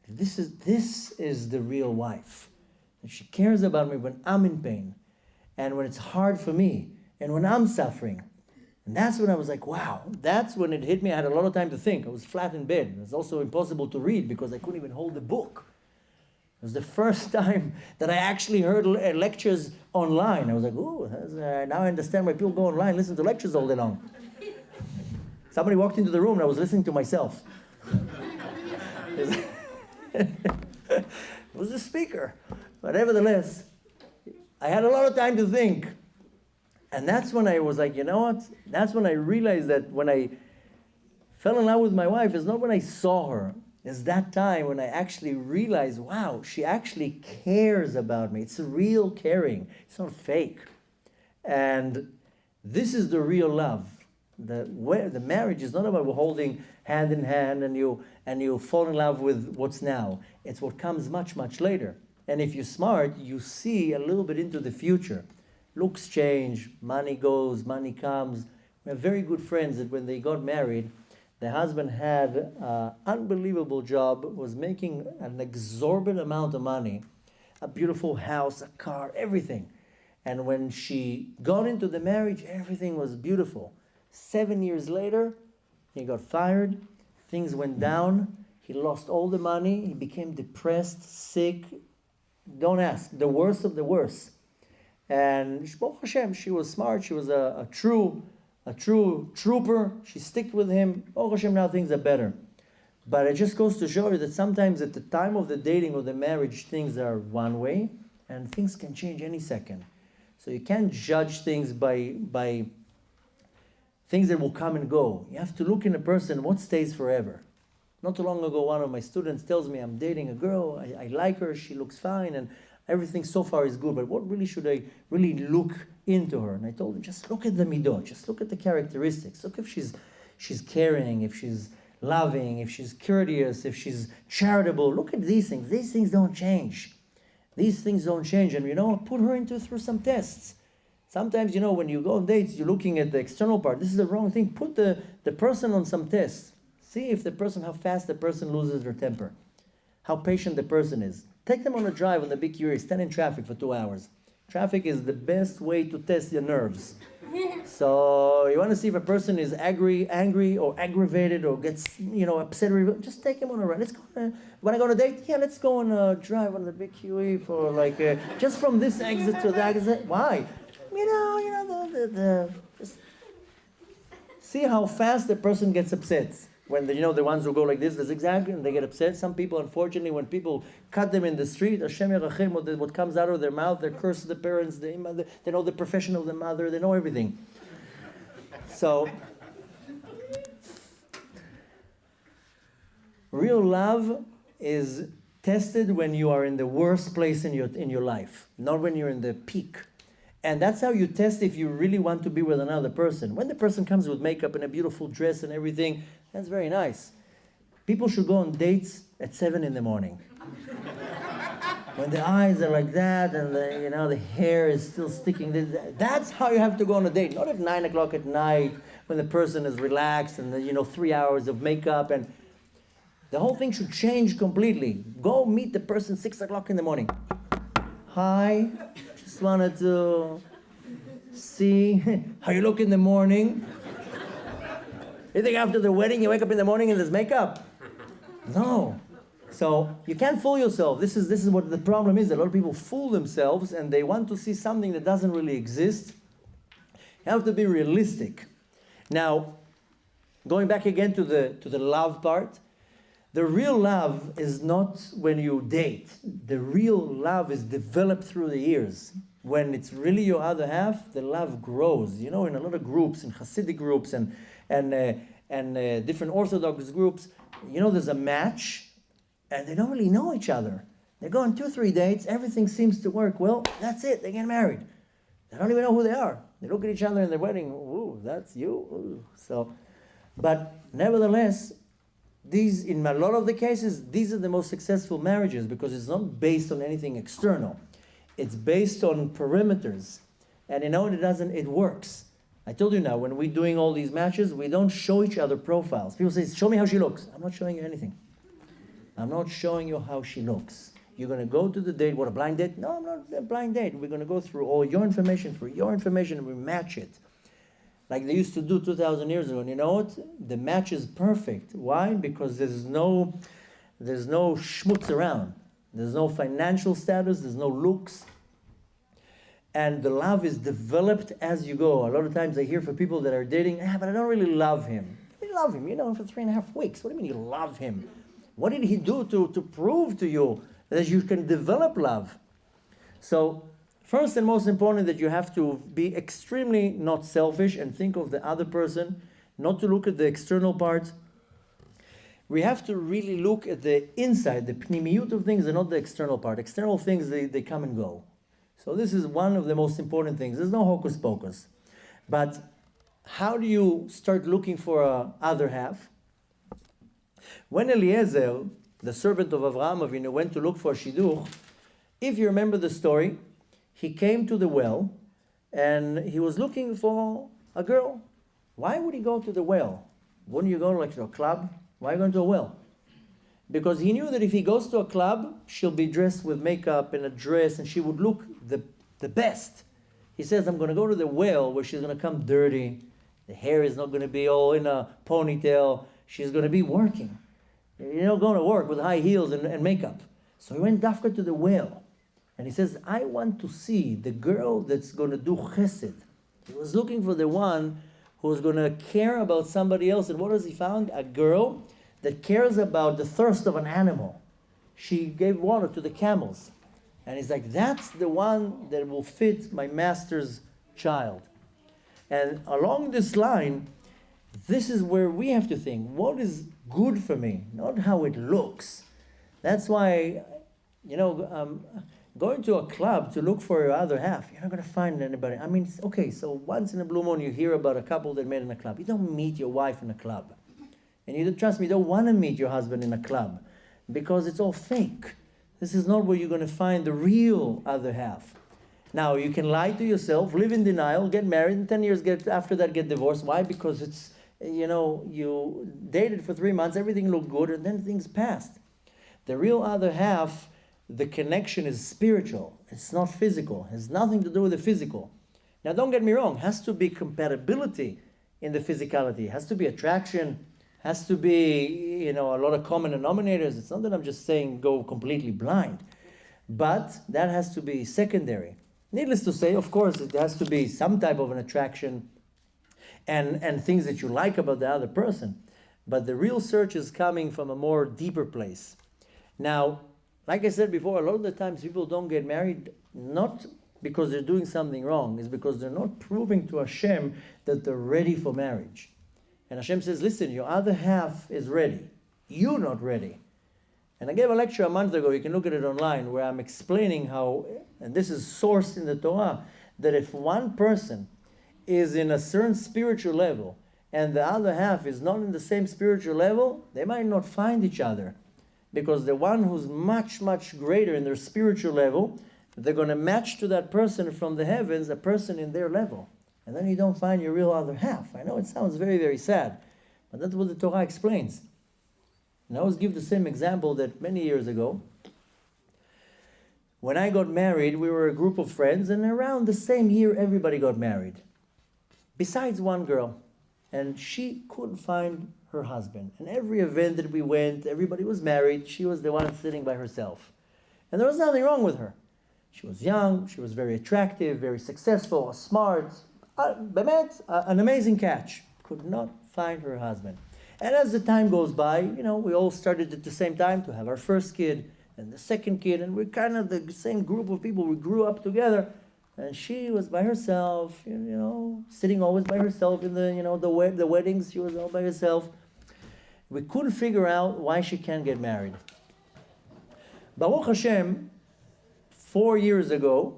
This is the real wife. And she cares about me when I'm in pain, and when it's hard for me, and when I'm suffering. And that's when I was like, wow. That's when it hit me. I had a lot of time to think. I was flat in bed. It was also impossible to read because I couldn't even hold the book. It was the first time that I actually heard lectures online. I was like, ooh, now I understand why people go online and listen to lectures all day long. Somebody walked into the room and I was listening to myself. It was a speaker. But nevertheless, I had a lot of time to think. And that's when I was like, you know what? That's when I realized that when I fell in love with my wife, it's not when I saw her. It's that time when I actually realized, wow, she actually cares about me. It's real caring. It's not fake. And this is the real love. The marriage is not about holding hand in hand and you fall in love with what's now. It's what comes much, much later. And if you're smart, you see a little bit into the future. Looks change, money goes, money comes. We have very good friends that when they got married, the husband had an unbelievable job, was making an exorbitant amount of money, a beautiful house, a car, everything. And when she got into the marriage, everything was beautiful. 7 years later, he got fired, things went down, he lost all the money, he became depressed, sick, don't ask, the worst of the worst. And Baruch Hashem, she was smart, she was a true trooper, she stuck with him. Baruch Hashem, now things are better. But it just goes to show you that sometimes at the time of the dating or the marriage, things are one way, and things can change any second. So you can't judge things by things that will come and go. You have to look in a person, what stays forever. Not too long ago, one of my students tells me, I'm dating a girl, I like her, she looks fine, and everything so far is good, but what really should I really look into her? And I told him, just look at the midot, just look at the characteristics. Look if she's caring, if she's loving, if she's courteous, if she's charitable. Look at these things. These things don't change. These things don't change. And put her through some tests. Sometimes, when you go on dates, you're looking at the external part. This is the wrong thing. Put the person on some tests. See if how fast the person loses their temper, how patient the person is. Take them on a drive on the big QE, stand in traffic for 2 hours. Traffic is the best way to test your nerves. So you want to see if a person is angry or aggravated or gets, upset. Just take him on a ride. Let's go. Want to go on a date? Yeah, let's go on a drive on the big QE for just from this exit to that exit. Why? Just see how fast the person gets upset. When the ones who go like this, the zigzag, and they get upset. Some people, unfortunately, when people cut them in the street, Hashem Yerachem, what comes out of their mouth, they curse the parents, they know the profession of the mother, they know everything. So, real love is tested when you are in the worst place in your life, not when you're in the peak. And that's how you test if you really want to be with another person. When the person comes with makeup and a beautiful dress and everything, that's very nice. People should go on dates at 7 in the morning. When the eyes are like that and the hair is still sticking. That's how you have to go on a date. Not at 9 o'clock at night when the person is relaxed and 3 hours of makeup. And the whole thing should change completely. Go meet the person 6 o'clock in the morning. Hi, just wanted to see how you look in the morning. You think after the wedding you wake up in the morning and there's makeup? No. So you can't fool yourself. This is what the problem is. A lot of people fool themselves and they want to see something that doesn't really exist. You have to be realistic. Now, going back again to the love part, the real love is not when you date. The real love is developed through the years. When it's really your other half, the love grows. In a lot of groups, in Hasidic groups and different Orthodox groups, there's a match, and they don't really know each other. They go on 2-3 dates, everything seems to work. Well, that's it, they get married. They don't even know who they are. They look at each other in their wedding, ooh, that's you? Ooh. But nevertheless, in a lot of the cases, these are the most successful marriages because it's not based on anything external. It's based on perimeters. And it works. I told you now, when we're doing all these matches, we don't show each other profiles. People say, show me how she looks. I'm not showing you anything. I'm not showing you how she looks. You're going to go to the date. What, a blind date? No, I'm not a blind date. We're going to go through all your information, and we match it. Like they used to do 2,000 years ago. And you know what? The match is perfect. Why? Because there's no schmutz around. There's no financial status. There's no looks. And the love is developed as you go. A lot of times I hear from people that are dating, but I don't really love him. You love him. You know him for 3.5 weeks. What do you mean you love him? What did he do to prove to you that you can develop love? So first and most important that you have to be extremely not selfish and think of the other person, not to look at the external part. We have to really look at the inside, the pnimiyut of things, and not the external part. External things, they come and go. So this is one of the most important things. There's no hocus pocus. But how do you start looking for a other half? When Eliezer, the servant of Avraham Avinu, went to look for Shinduk, if you remember the story, he came to the well and he was looking for a girl. Why would he go to the well? Wouldn't you go to a club? Why are you going to a well? Because he knew that if he goes to a club, she'll be dressed with makeup and a dress and she would look the best. He says, I'm going to go to the well where she's going to come dirty. The hair is not going to be all in a ponytail. She's going to be working. You're not going to work with high heels and makeup. So he went dafka to the well. And he says, I want to see the girl that's going to do chesed. He was looking for the one who's going to care about somebody else. And what has he found? A girl that cares about the thirst of an animal. She gave water to the camels. And he's like, that's the one that will fit my master's child. And along this line, this is where we have to think, what is good for me, not how it looks. That's why, going to a club to look for your other half, you're not going to find anybody. I mean, okay, so once in a blue moon you hear about a couple that met in a club. You don't meet your wife in a club. And you trust me, you don't want to meet your husband in a club because it's all fake. This is not where you're going to find the real other half. Now, you can lie to yourself, live in denial, get married, and 10 years after that get divorced. Why? Because it's, you dated for 3 months, everything looked good, and then things passed. The real other half, the connection is spiritual. It's not physical. It has nothing to do with the physical. Now, don't get me wrong. It has to be compatibility in the physicality. It has to be attraction. Has to be, a lot of common denominators. It's not that I'm just saying go completely blind. But that has to be secondary. Needless to say, of course, it has to be some type of an attraction and things that you like about the other person. But the real search is coming from a more deeper place. Now, like I said before, a lot of the times people don't get married not because they're doing something wrong. It's because they're not proving to Hashem that they're ready for marriage. And Hashem says, listen, your other half is ready. You're not ready. And I gave a lecture a month ago, you can look at it online, where I'm explaining how, and this is sourced in the Torah, that if one person is in a certain spiritual level and the other half is not in the same spiritual level, they might not find each other. Because the one who's much, much greater in their spiritual level, they're going to match to that person from the heavens, a person in their level. And then you don't find your real other half. I know it sounds very, very sad, but that's what the Torah explains. And I always give the same example that many years ago, when I got married, we were a group of friends, and around the same year, everybody got married. Besides one girl. And she couldn't find her husband. And every event that we went, everybody was married. She was the one sitting by herself. And there was nothing wrong with her. She was young, she was very attractive, very successful, smart. An amazing catch. Could not find her husband. And as the time goes by, we all started at the same time to have our first kid and the second kid. And we're kind of the same group of people. We grew up together. And she was by herself, sitting always by herself in the weddings. She was all by herself. We couldn't figure out why she can't get married. Baruch Hashem, 4 years ago,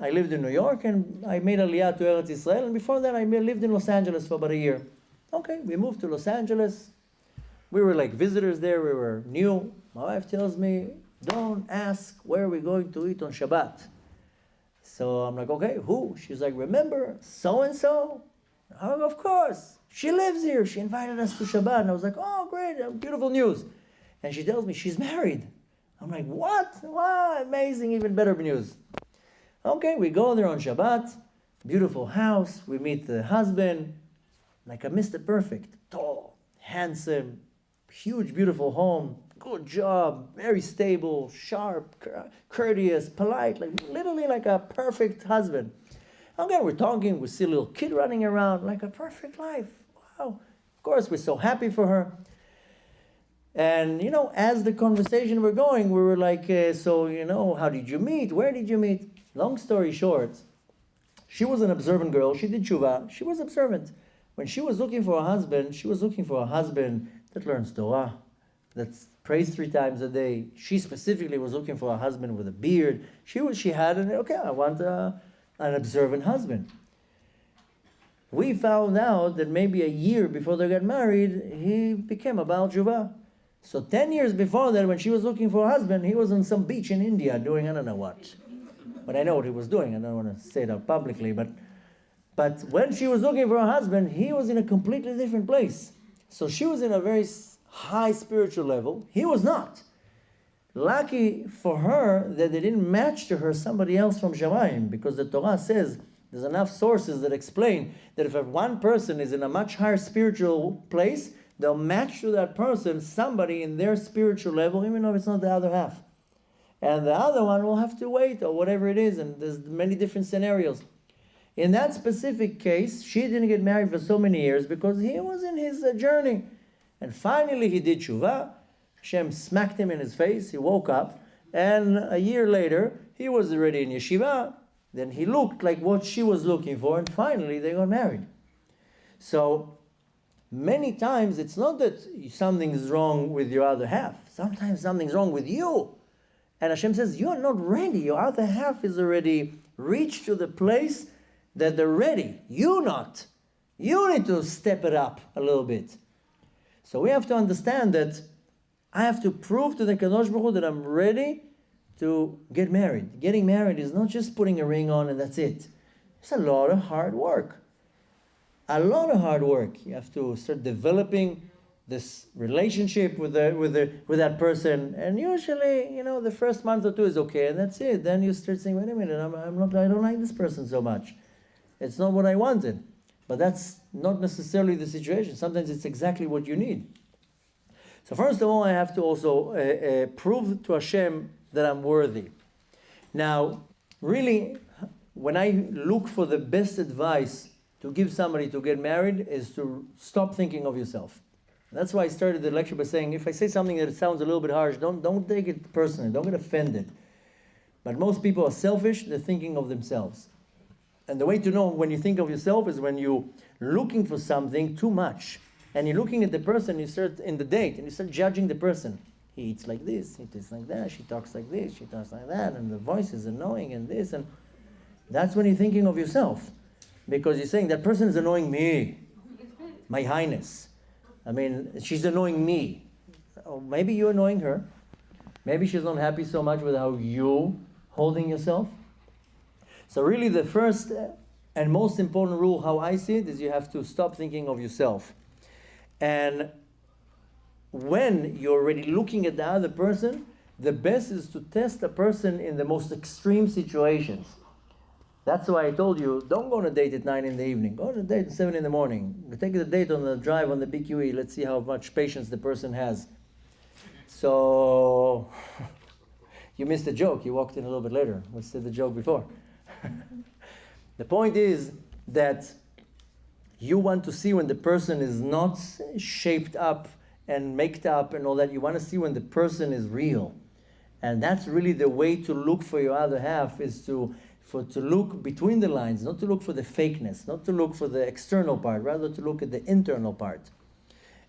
I lived in New York and I made Aliyah to Eretz Israel. And before that, I lived in Los Angeles for about a year. Okay, we moved to Los Angeles. We were like visitors there. We were new. My wife tells me, don't ask where we're going to eat on Shabbat. So I'm like, okay, who? She's like, remember so-and-so? I'm like, of course. She lives here. She invited us to Shabbat. And I was like, oh, great, beautiful news. And she tells me she's married. I'm like, what? Wow, amazing, even better news. Okay, we go there on Shabbat. Beautiful house. We meet the husband. Like a Mr. Perfect. Tall, handsome, huge, beautiful home. Good job, very stable, sharp, courteous, polite, literally like a perfect husband. Okay, we're talking, we see a little kid running around, like a perfect life. Wow. Of course, we're so happy for her. And, as the conversation were going, we were like, how did you meet? Where did you meet? Long story short, she was an observant girl. She did tshuva. She was observant. When she was looking for a husband, she was looking for a husband that learns Torah, that's prays 3 times a day. She specifically was looking for a husband with a beard. I want an observant husband. We found out that maybe a year before they got married, he became a Baal Tshuva. So 10 years before that, when she was looking for a husband, he was on some beach in India doing I don't know what. But I know what he was doing. I don't want to say it out publicly. But when she was looking for a husband, he was in a completely different place. So she was in a very high spiritual level. He was not. Lucky for her that they didn't match to her somebody else from Shamayim, because the Torah says, there's enough sources that explain that if one person is in a much higher spiritual place, they'll match to that person somebody in their spiritual level, even though it's not the other half. And the other one will have to wait, or whatever it is, and there's many different scenarios. In that specific case, she didn't get married for so many years because he was in his journey. And finally he did tshuva. Hashem smacked him in his face. He woke up. And a year later, he was already in yeshiva. Then he looked like what she was looking for. And finally, they got married. So many times, it's not that something's wrong with your other half. Sometimes something's wrong with you. And Hashem says, you're not ready. Your other half is already reached to the place that they're ready. You not. You need to step it up a little bit. So we have to understand that I have to prove to the Kadosh Baruch Hu that I'm ready to get married. Getting married is not just putting a ring on and that's it. It's a lot of hard work. A lot of hard work. You have to start developing this relationship with that person, and usually, the first month or 2 is okay, and that's it. Then you start saying, wait a minute, I don't like this person so much. It's not what I wanted. But that's not necessarily the situation. Sometimes it's exactly what you need. So first of all, I have to also prove to Hashem that I'm worthy. Now, really, when I look for the best advice to give somebody to get married is to stop thinking of yourself. That's why I started the lecture by saying, if I say something that sounds a little bit harsh, don't take it personally, don't get offended. But most people are selfish, they're thinking of themselves. And the way to know when you think of yourself is when you're looking for something too much. And you're looking at the person, you start in the date, and you start judging the person. He eats like this, he eats like that, she talks like this, she talks like that, and the voice is annoying, and this. And That's when you're thinking of yourself. Because you're saying, that person is annoying me, my highness. I mean, she's annoying me. Or maybe you're annoying her. Maybe she's not happy so much with how you're holding yourself. So really the first and most important rule, how I see it, is you have to stop thinking of yourself. And when you're already looking at the other person, the best is to test a person in the most extreme situations. That's why I told you, don't go on a date at 9 in the evening. Go on a date at 7 in the morning. Take a date on the drive on the BQE. Let's see how much patience the person has. So, you missed the joke. You walked in a little bit later. We said the joke before. The point is that you want to see when the person is not shaped up and maked up and all that. You want to see when the person is real. And that's really the way to look for your other half, is to look between the lines, not to look for the fakeness, not to look for the external part, rather to look at the internal part.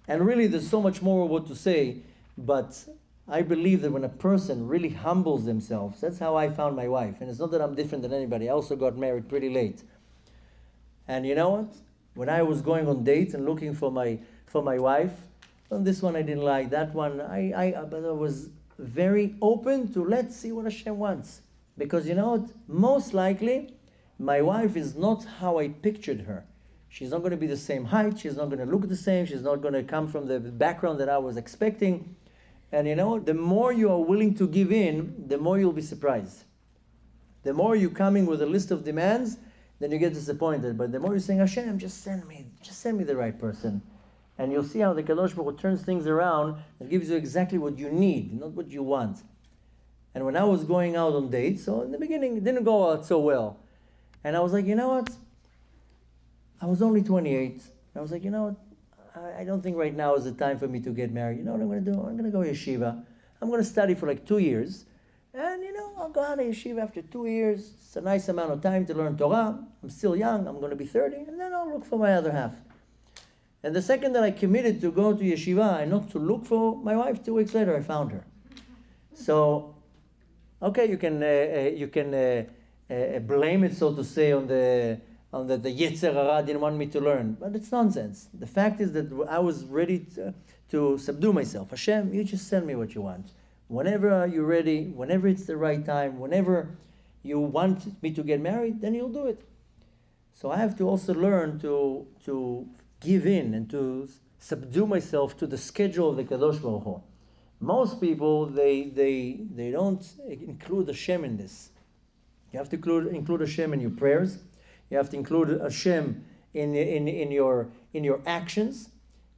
And really there's so much more what to say, but I believe that when a person really humbles themselves, that's how I found my wife. And it's not that I'm different than anybody. I also got married pretty late. And you know what? When I was going on dates and looking for my wife, well, this one I didn't like, that one, but I was very open to let's see what Hashem wants. Because you know what? Most likely, my wife is not how I pictured her. She's not going to be the same height. She's not going to look the same. She's not going to come from the background that I was expecting. And you know, the more you are willing to give in, the more you'll be surprised. The more you're coming with a list of demands, then you get disappointed. But the more you're saying, Hashem, just send me the right person. And you'll see how the Kadosh Baruch Hu turns things around and gives you exactly what you need, not what you want. And when I was going out on dates, so in the beginning it didn't go out so well. And I was like, you know what? I was only 28. I was like, you know what? I don't think right now is the time for me to get married. You know what I'm going to do? I'm going to go to yeshiva. I'm going to study for like 2 years. And, you know, I'll go out of yeshiva after 2 years. It's a nice amount of time to learn Torah. I'm still young. I'm going to be 30. And then I'll look for my other half. And the second that I committed to go to yeshiva and not to look for my wife, 2 weeks later, I found her. So, okay, you can blame it, so to say, on the Yetzer Hara didn't want me to learn. But it's nonsense. The fact is that I was ready to subdue myself. Hashem, you just send me what you want. Whenever you're ready, whenever it's the right time, whenever you want me to get married, then you'll do it. So I have to also learn to give in and to subdue myself to the schedule of the Kadosh Baruch Hu. Most people, they don't include Hashem in this. You have to include Hashem in your prayers. You have to include Hashem in your actions.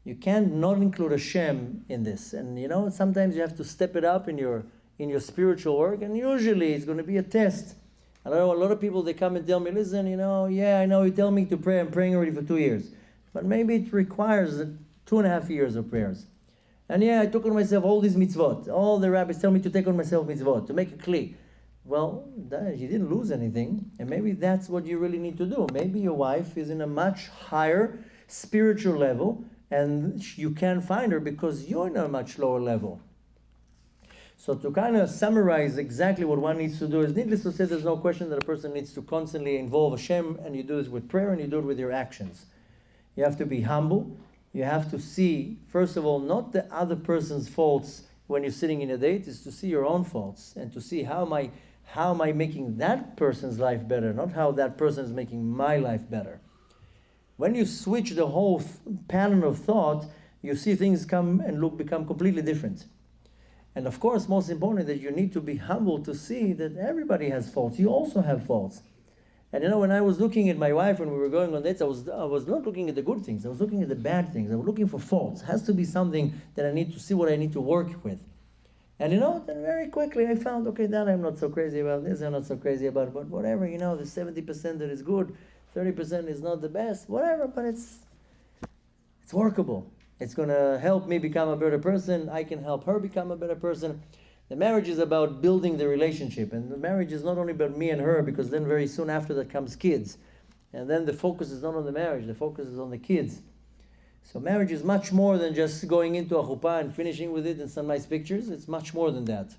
You can't not include Hashem in this. And you know, sometimes you have to step it up in your spiritual work, and usually it's going to be a test. I know a lot of people, they come and tell me, listen, you know, yeah, I know you tell me to pray, I'm praying already for 2 years. But maybe it requires 2.5 years of prayers. And yeah, I took on myself all these mitzvot. All the rabbis tell me to take on myself mitzvot, to make a kli. Well, you didn't lose anything, and maybe that's what you really need to do. Maybe your wife is in a much higher spiritual level, and you can't find her because you're in a much lower level. So to kind of summarize exactly what one needs to do is, needless to say, there's no question that a person needs to constantly involve Hashem, and you do this with prayer, and you do it with your actions. You have to be humble. You have to see, first of all, not the other person's faults when you're sitting in a date, is to see your own faults, and to see how am I making that person's life better, not how that person is making my life better. When you switch the whole pattern of thought, you see things become completely different. And of course, most important, that you need to be humble to see that everybody has faults. You also have faults. And you know, when I was looking at my wife, when we were going on dates, I was not looking at the good things. I was looking at the bad things. I was looking for faults. It has to be something that I need to see what I need to work with. And you know, then very quickly I found, okay, that I'm not so crazy about, this I'm not so crazy about, but whatever, you know, the 70% that is good, 30% is not the best, whatever, but it's workable. It's going to help me become a better person. I can help her become a better person. The marriage is about building the relationship, and the marriage is not only about me and her, because then very soon after that comes kids. And then the focus is not on the marriage, the focus is on the kids. So marriage is much more than just going into a chuppah and finishing with it and some nice pictures. It's much more than that.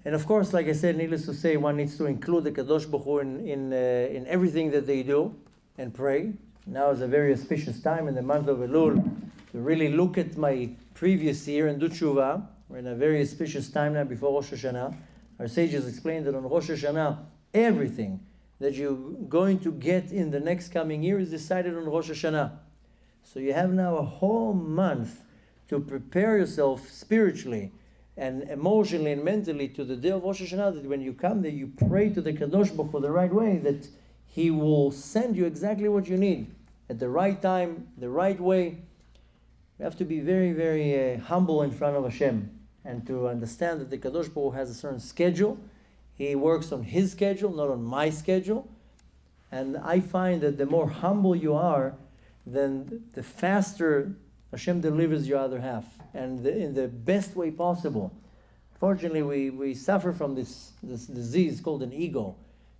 And of course, like I said, needless to say, one needs to include the Kadosh Baruch Hu in everything that they do and pray. Now is a very auspicious time in the month of Elul to really look at my previous year and do tshuva. We're in a very auspicious time now before Rosh Hashanah. Our sages explained that on Rosh Hashanah, everything that you're going to get in the next coming year is decided on Rosh Hashanah. So you have now a whole month to prepare yourself spiritually and emotionally and mentally to the day of Rosh Hashanah, that when you come there, you pray to the Kadosh Baruch Hu the right way, that He will send you exactly what you need at the right time, the right way. You have to be very, very humble in front of Hashem and to understand that the Kadosh Baruch Hu has a certain schedule. He works on His schedule, not on my schedule. And I find that the more humble you are, then the faster Hashem delivers your other half, and in the best way possible. Fortunately, we suffer from this disease called an ego,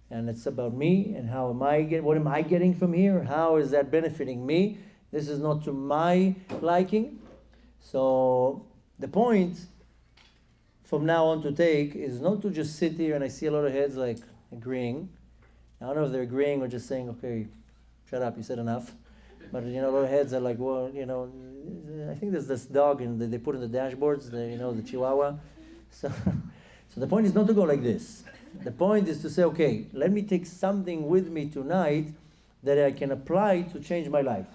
and it's about me and what am I getting from here? How is that benefiting me? This is not to my liking. So the point from now on to take is not to just sit here, and I see a lot of heads like agreeing. I don't know if they're agreeing or just saying, okay, shut up, you said enough. But a lot of heads are like, well, I think there's this dog they put in the dashboards, the Chihuahua. So the point is not to go like this. The point is to say, okay, let me take something with me tonight that I can apply to change my life.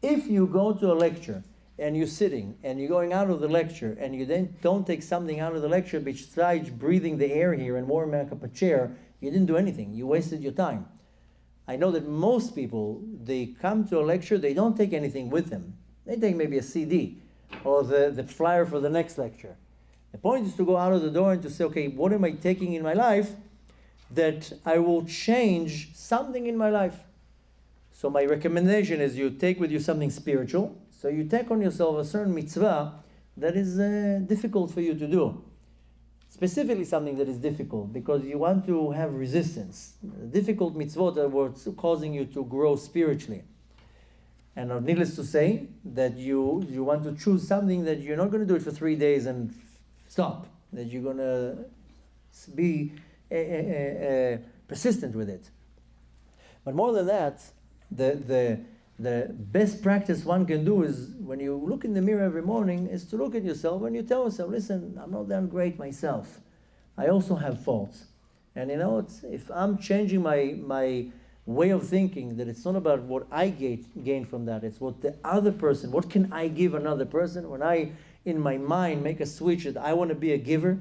If you go to a lecture and you're sitting and you're going out of the lecture and you then don't take something out of the lecture besides breathing the air here and warming up a chair, you didn't do anything. You wasted your time. I know that most people, they come to a lecture, they don't take anything with them. They take maybe a CD or the flyer for the next lecture. The point is to go out of the door and to say, okay, what am I taking in my life that I will change something in my life? So my recommendation is you take with you something spiritual. So you take on yourself a certain mitzvah that is difficult for you to do. Specifically something that is difficult because you want to have resistance. Difficult mitzvot are what's causing you to grow spiritually. And needless to say that you want to choose something that you're not going to do it for 3 days and stop. That you're going to be persistent with it. But more than that, the best practice one can do is when you look in the mirror every morning is to look at yourself and you tell yourself, listen, I'm not that great myself. I also have faults. And if I'm changing my way of thinking, that it's not about what I gain from that, it's what the other person, what can I give another person? When I, in my mind, make a switch that I want to be a giver,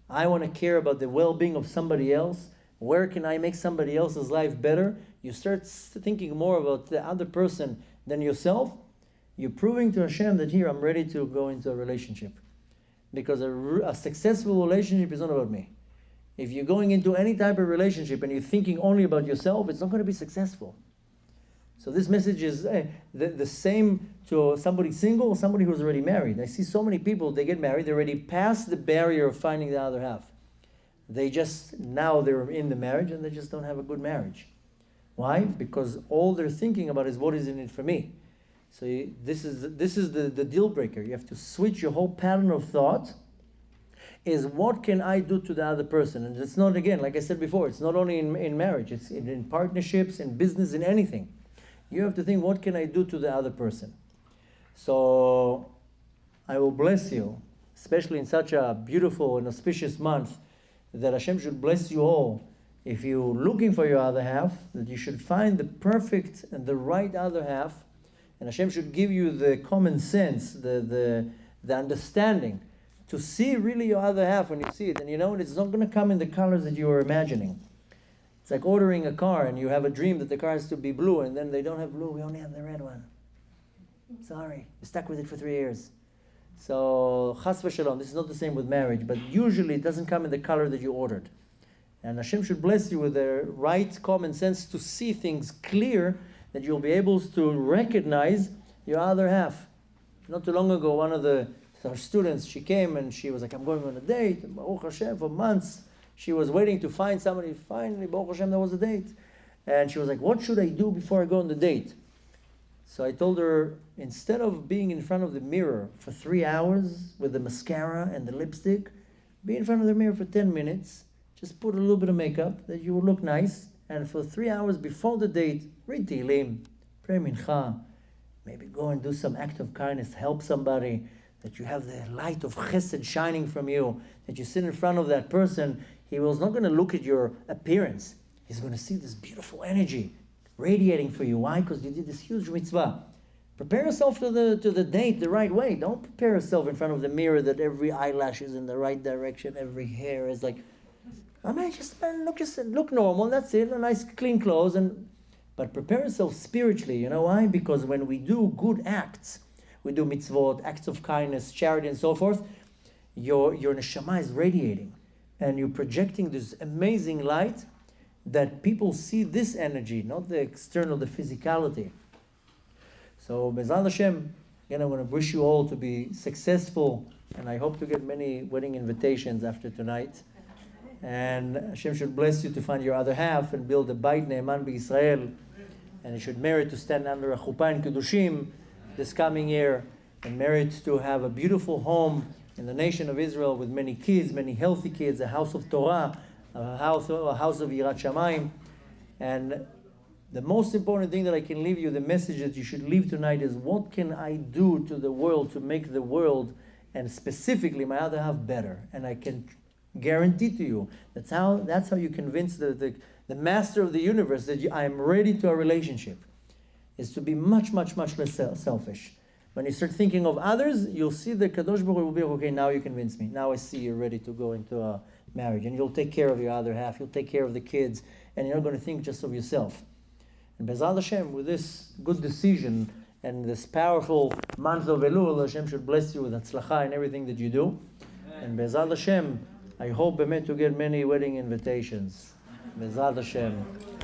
I want to care about the well-being of somebody else, where can I make somebody else's life better? You start thinking more about the other person than yourself. You're proving to Hashem that here I'm ready to go into a relationship. Because a successful relationship is not about me. If you're going into any type of relationship and you're thinking only about yourself, it's not going to be successful. So this message is the same to somebody single or somebody who's already married. I see so many people, they get married, they're already past the barrier of finding the other half. Now they're in the marriage and they just don't have a good marriage. Why? Because all they're thinking about is what is in it for me. So this is the deal breaker. You have to switch your whole pattern of thought. Is what can I do to the other person? And it's not, again, like I said before, it's not only in marriage, it's in partnerships, in business, in anything. You have to think, what can I do to the other person? So I will bless you, especially in such a beautiful and auspicious month, that Hashem should bless you all. If you're looking for your other half, that you should find the perfect and the right other half, and Hashem should give you the common sense, the understanding, to see really your other half when you see it. And it's not going to come in the colors that you were imagining. It's like ordering a car and you have a dream that the car has to be blue, and then they don't have blue, we only have the red one. Sorry, you're stuck with it for 3 years. So, chas v'shalom, this is not the same with marriage, but usually it doesn't come in the color that you ordered. And Hashem should bless you with the right common sense to see things clear, that you'll be able to recognize your other half. Not too long ago, one of our students, she came and she was like, I'm going on a date. And Baruch Hashem, for months, she was waiting to find somebody. Finally, Baruch Hashem, there was a date. And she was like, what should I do before I go on the date? So I told her, instead of being in front of the mirror for 3 hours with the mascara and the lipstick, Be in front of the mirror for 10 minutes. Just put a little bit of makeup that you will look nice. And for 3 hours before the date, read Tehillim, pray mincha, maybe go and do some act of kindness, help somebody, that you have the light of chesed shining from you, that you sit in front of that person. He was not going to look at your appearance. He's going to see this beautiful energy radiating for you. Why? Because you did this huge mitzvah. Prepare yourself to the date the right way. Don't prepare yourself in front of the mirror that every eyelash is in the right direction, every hair is like, I mean, just look normal, that's it, a nice clean clothes. But prepare yourself spiritually. You know why? Because when we do good acts, we do mitzvot, acts of kindness, charity, and so forth, your neshama is radiating. And you're projecting this amazing light that people see this energy, not the external, the physicality. So, Bezal Hashem, again, I want to wish you all to be successful, and I hope to get many wedding invitations after tonight. And Hashem should bless you to find your other half and build a Beit Ne'eman b'Yisrael. And you should merit to stand under a chuppah in Kedushim this coming year, and merit to have a beautiful home in the nation of Israel with many kids, many healthy kids, a house of Torah, a house of Yirat Shamayim. And the most important thing that I can leave you, the message that you should leave tonight is, what can I do to the world to make the world, and specifically my other half, better? And I can guarantee to you, that's how you convince the master of the universe that I am ready to a relationship, is to be much, much, much less selfish. When you start thinking of others, you'll see the Kadosh Baruch Hu will be, okay, now you convince me. Now I see you're ready to go into a marriage. And you'll take care of your other half. You'll take care of the kids. And you're not going to think just of yourself. And Bezal Hashem, with this good decision and this powerful month of Elul, Hashem should bless you with Hatzlacha in everything that you do. And Bezal Hashem, I hope to get many wedding invitations. Bezal Hashem.